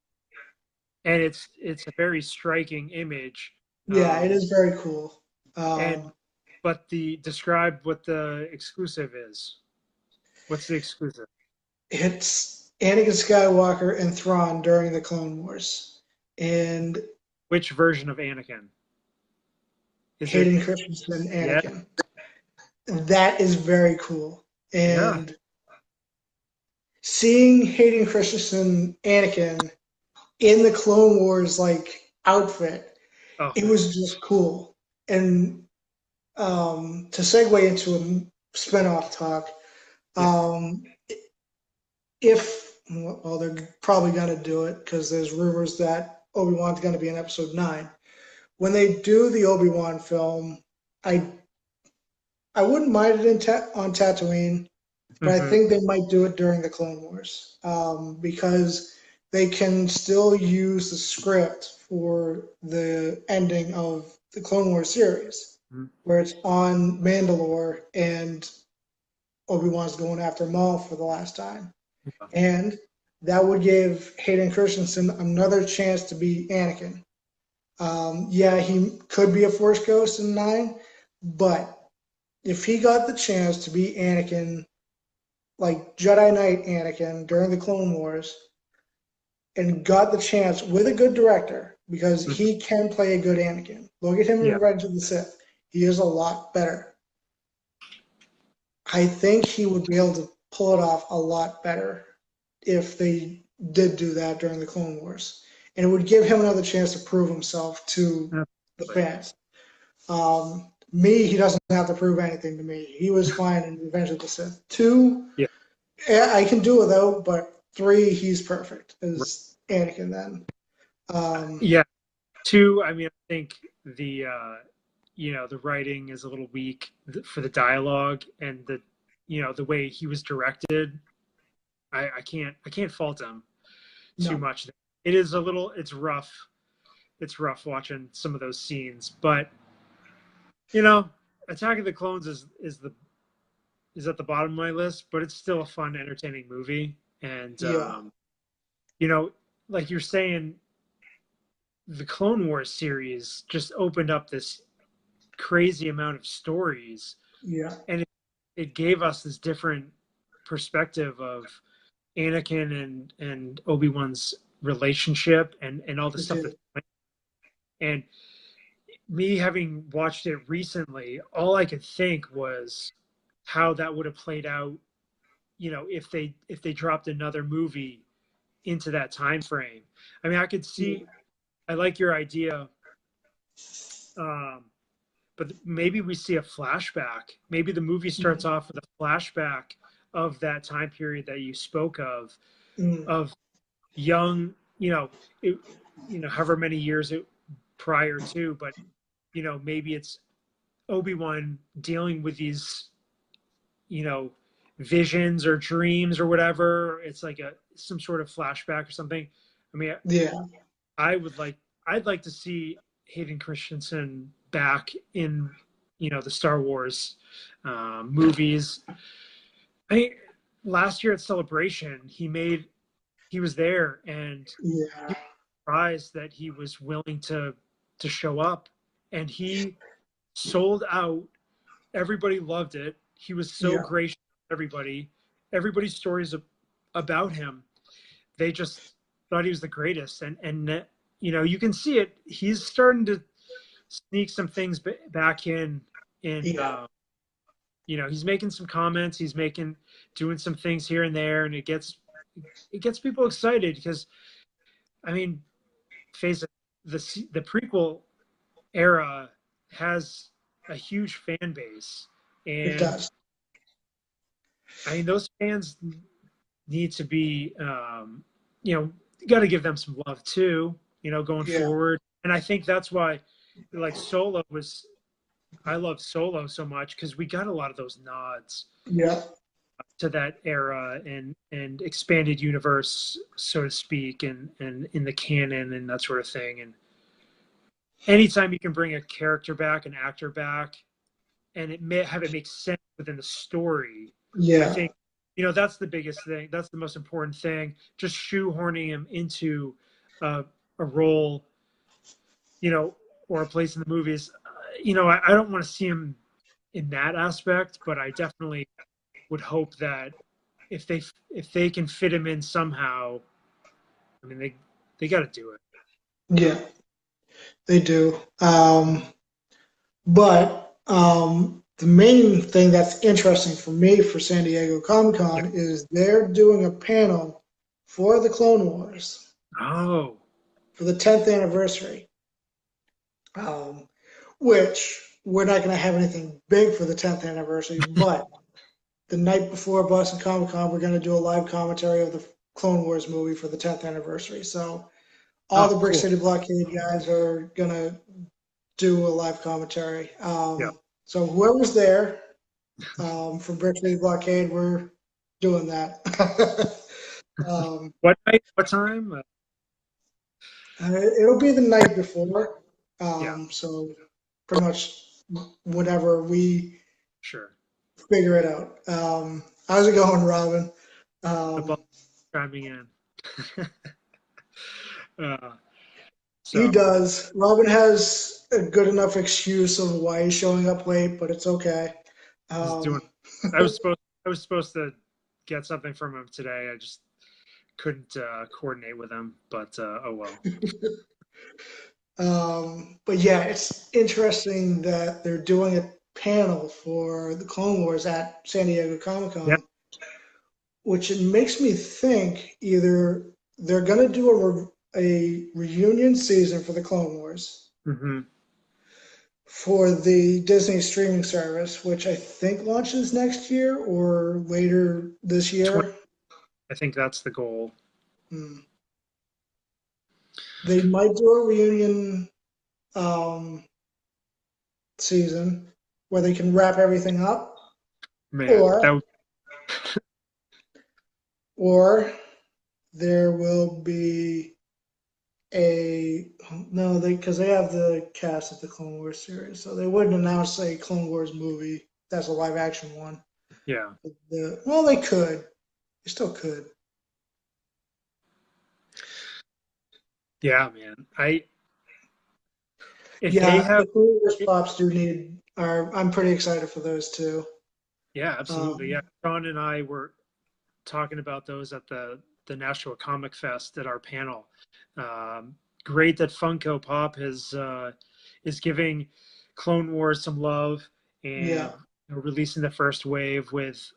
and it's a very striking image. Yeah, it Um, is very cool. and but the describe what the exclusive is. What's the exclusive? It's Anakin Skywalker and Thrawn during the Clone Wars, and Which version of Anakin? Is it? Hayden Christensen Yeah, Anakin. That is very cool. yeah. And seeing Hayden Christensen Anakin in the Clone Wars like outfit, Oh it man, was just cool. And to segue into a spinoff talk, yeah. um, if well, they're probably gonna do it because there's rumors that Obi-Wan's gonna be in Episode 9. When they do the Obi-Wan film, I I wouldn't mind it on Tatooine, but I Hmm. think they might do it during the Clone Wars because they can still use the script for the ending of the Clone Wars series, where it's on Mandalore and Obi-Wan's going after Maul for the last time. And that would give Hayden Christensen another chance to be Anakin. Yeah, he could be a Force Ghost in 9, but if he got the chance to be Anakin, like Jedi Knight Anakin during the Clone Wars, and got the chance with a good director, because Mhm. he can play a good Anakin. Look at him in Yeah. Revenge of the Sith. He is a lot better. I think he would be able to pull it off a lot better if they did do that during the Clone Wars. And it would give him another chance to prove himself to the Absolutely. fans. He doesn't have to prove anything to me. He was fine in Revenge of the Sith. 2, Yeah. I can do without, but 3, he's perfect Right. as Anakin then. Yeah. Two, I mean, I think the the writing is a little weak for the dialogue and the way he was directed. I can't fault him too no, much. It is a little. It's rough. It's rough watching some of those scenes, but you know, Attack of the Clones is at the bottom of my list, but it's still a fun, entertaining movie. And yeah, you know, like you're saying, the Clone Wars series just opened up this crazy amount of stories, yeah, and it gave us this different perspective of Anakin and Obi-Wan's relationship and all the it stuff did. that and me having watched it recently, all I could think was how that would have played out, if they dropped another movie into that time frame. I mean, I could Yeah, see. I like your idea, um, but maybe we see a flashback. Maybe the movie starts mm, off with a flashback of that time period that you spoke mm, of young, it, however many years prior to, but maybe it's Obi-Wan dealing with these, you know, visions or dreams or whatever. It's like some sort of flashback or something. I mean, yeah, I would like I'd like to see Hayden Christensen back in the Star Wars movies. I Last year at Celebration, he was there and yeah, he was surprised that he was willing to show up, and he sold out. Everybody loved it. He was so yeah, gracious to everybody. Everybody's stories about him, they just thought he was the greatest, and you can see it. He's starting to sneak some things back in, and yeah, he's making some comments. He's doing some things here and there, and it gets people excited because, I mean, face it, the prequel era has a huge fan base, it and does. I mean those fans need to be, you got to give them some love too, going Yeah, forward. And I think that's why, like I love Solo so much because we got a lot of those nods yeah, to that era and expanded universe, so to speak, and in the canon and that sort of thing. And anytime you can bring a character back, an actor back, and have it make sense within the story, I yeah, think that's the biggest thing. That's the most important thing. Just shoehorning him into a role, you know, or a place in the movies. I don't want to see him in that aspect, but I definitely would hope that if they can fit him in somehow, I mean they got to do it. yeah, they do. But the main thing that's interesting for me for San Diego Comic Yeah. Con is they're doing a panel for the Clone Wars Oh, for the 10th anniversary, um, which we're not going to have anything big for the 10th anniversary, but the night before Boston Comic Con, we're going to do a live commentary of the Clone Wars movie for the 10th anniversary. So all oh, the Brick cool. City Blockade guys are going to do a live commentary. Yeah. So whoever's there from Brick City Blockade, we're doing that. um, What night? What time? it'll be the night before. Yeah, So pretty much whatever we sure. figure it out. How's it going, Robin? The ball Um, chiming in. uh, he so does. Robin has a good enough excuse of why he's showing up late, but it's okay. Just doing. Um, I was supposed to get something from him today. I just couldn't coordinate with him. But oh well. but yeah, it's interesting that they're doing a panel for the Clone Wars at San Diego Comic Yeah. Con, which it makes me think either they're going to do a reunion season for the Clone Wars Mm-hmm. for the Disney streaming service, which I think launches next year or later this year. I think that's the goal. Hmm. They might do a reunion um, season where they can wrap everything up, Man, or that would, or there will be a no, they because they have the cast of the Clone Wars series, so they wouldn't announce a Clone Wars movie that's a live action one. yeah. Well, they could, they still could. Yeah, man. If they Yeah, have the Clone Wars pops do need are. I'm pretty excited for those too. yeah, absolutely. Yeah. Um, Sean and I were talking about those at the Nashua Comic Fest at our panel. Great that Funko Pop is giving Clone Wars some love and yeah, releasing the first wave with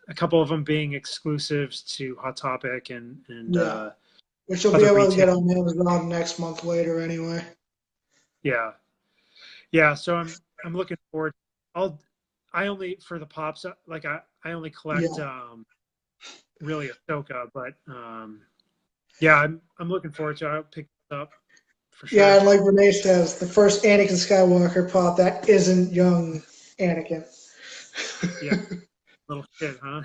a couple of them being exclusives to Hot Topic and yeah, which you'll be other able to retail. get on Amazon next month later anyway. Yeah, yeah. So I'm looking forward. I'll I only for the pops like I only collect Yeah, really Ahsoka, but yeah, I'm looking forward to it. I'll pick this up for yeah, sure. and like Renee says, the first Anakin Skywalker pop that isn't young Anakin. Yeah, little kid, huh?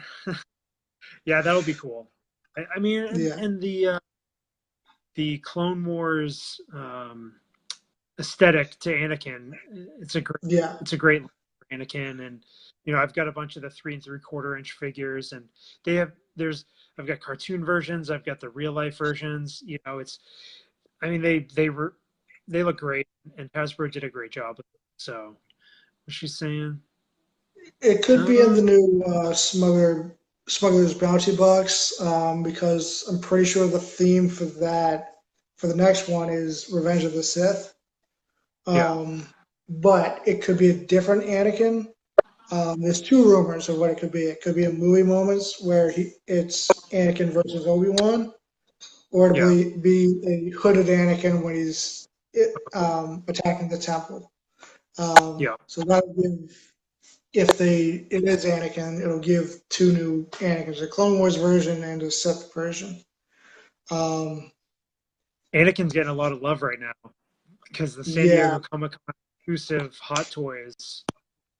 Yeah, that'll be cool. I mean, Yeah, and the Clone Wars aesthetic to Anakin, yeah, it's a great look for Anakin, and I've got a bunch of the 3 3/4 inch figures, and they have I've got cartoon versions, I've got the real life versions. It's I mean they look great, and Hasbro did a great job with it. So what's she saying? it could be in Uh, the new Smuggler's Bounty box because I'm pretty sure the theme for that for the next one is Revenge of the Sith. yeah, Um, but it could be a different Anakin. There's two rumors of what it could be. It could be a movie moments where it's Anakin versus Obi-Wan, or to yeah, be a hooded Anakin when he's attacking the temple. yeah. So that would give, if it is Anakin, it'll give two new Anakins, a Clone Wars version and a Sith version. Um, Anakin's getting a lot of love right now because the San yeah, Diego Comic Con exclusive Hot Toys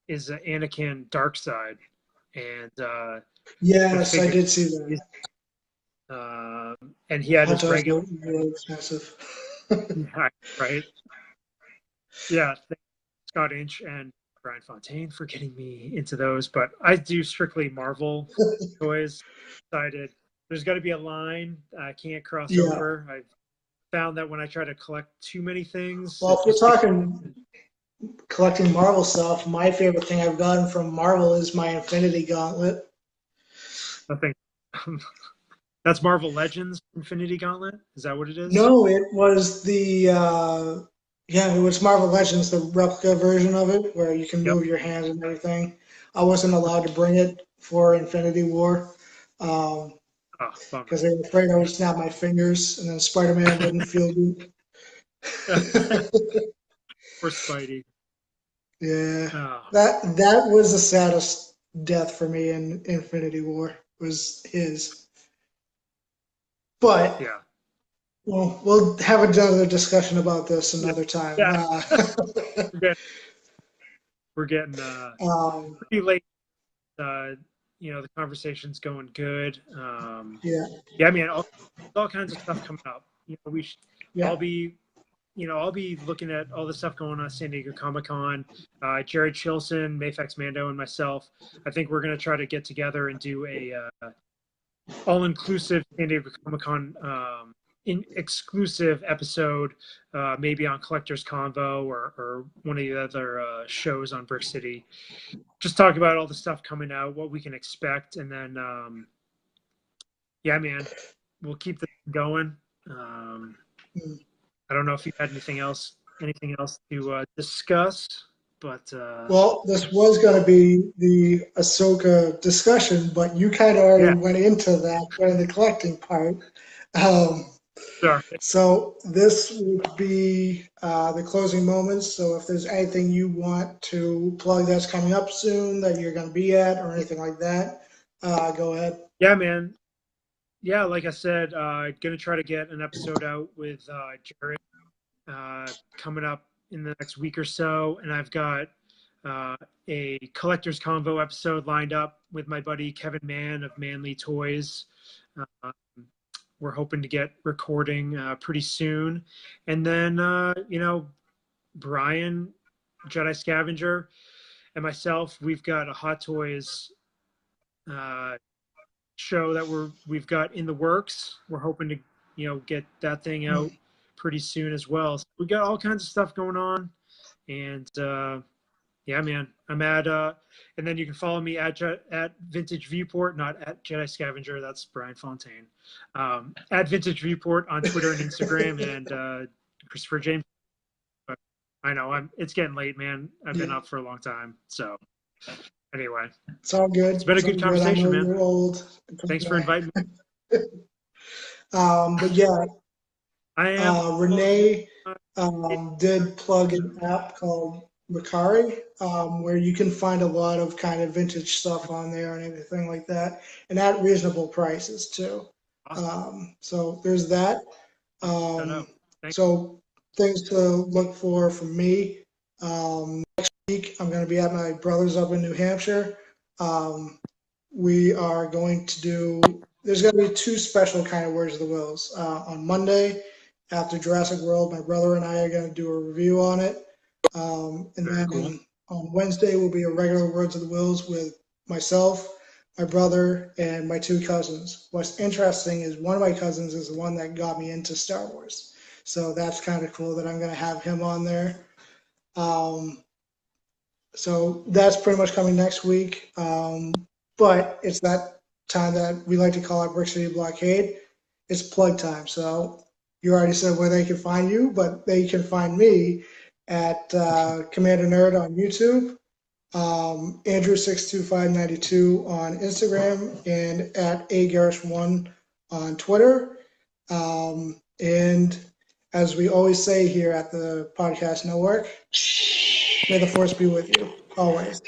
is an Anakin Dark Side, and the yes, I figure, did see that. and he had Hot his dogs regular, are really expensive. yeah, right? Yeah, thank Scott Inch and Brian Fontaine for getting me into those, but I do strictly Marvel toys. Decided there's got to be a line I can't cross Yeah. over. I've found that when I try to collect too many things, Well, it if you're just gets talking collecting Marvel stuff, my favorite thing I've gotten from Marvel is my Infinity Gauntlet. nothing. That's Marvel Legends Infinity Gauntlet. Is that what it is? No, it was it was Marvel Legends, the replica version of it, where you can Yep. move your hands and everything. I wasn't allowed to bring it for Infinity War Oh, bummer. because they were afraid I would snap my fingers, and then Spider-Man wouldn't feel good. Poor Spidey. Yeah, Oh, that was the saddest death for me in Infinity War was his. But yeah. well, we'll have another discussion about this Yeah. another time. Yeah. We're getting, we're getting Um, pretty late. The conversation's going good. yeah, Yeah, I mean, all kinds of stuff coming up. yeah, I'll be, I'll be looking at all the stuff going on at San Diego Comic Con. Jared Chilson, Mayfax Mando, and myself. I think we're going to try to get together and do a all-inclusive San Diego Comic Con exclusive episode, maybe on Collector's Convo or one of the other shows on Brick City. Just talk about all the stuff coming out, what we can expect, and then yeah, man, we'll keep this going. I don't know if you had anything else to discuss, but Well, this was going to be the Ahsoka discussion, but you kind of already yeah, went into that during the collecting part. Um, sure. so this would be the closing moments. So if there's anything you want to plug that's coming up soon that you're going to be at or anything like that, go ahead. Yeah, man. Yeah, like I said, gonna try to get an episode out with Jared coming up in the next week or so, and I've got a collector's convo episode lined up with my buddy Kevin Mann of Manly Toys. Uh, we're hoping to get recording pretty soon, and then Brian, Jedi Scavenger, and myself, we've got a Hot Toys show that we've got in the works. We're hoping to get that thing out pretty soon as well. So we got all kinds of stuff going on, and yeah, man, I'm at and then you can follow me at Vintage Viewport, not at Jedi Scavenger. That's Brian Fontaine. At Vintage Viewport on Twitter and Instagram, and Christopher James. But I know it's getting late, man. I've been up for a long time, so. Anyway, it's all good. It's been a good conversation, man. You're old. Thanks for inviting me. But yeah, I am. Renee did plug an app called Macari, where you can find a lot of kind of vintage stuff on there and everything like that, and at reasonable prices too. Awesome. So there's that. So things to look for from me. Next week, I'm going to be at my brother's up in New Hampshire. We are going to do, there's going to be two special kind of Words of the Whills. On Monday, after Jurassic World, my brother and I are going to do a review on it. And then cool. On Wednesday will be a regular Words of the Whills with myself, my brother, and my two cousins. What's interesting is one of my cousins is the one that got me into Star Wars. So that's kind of cool that I'm going to have him on there. So that's pretty much coming next week. But it's that time that we like to call it Brick City Blockade. It's plug time. So you already said where they can find you, but they can find me at Commander Nerd on YouTube, Andrew62592 on Instagram, and at agarish1 on Twitter. And as we always say here at the Podcast Network, may the force be with you always.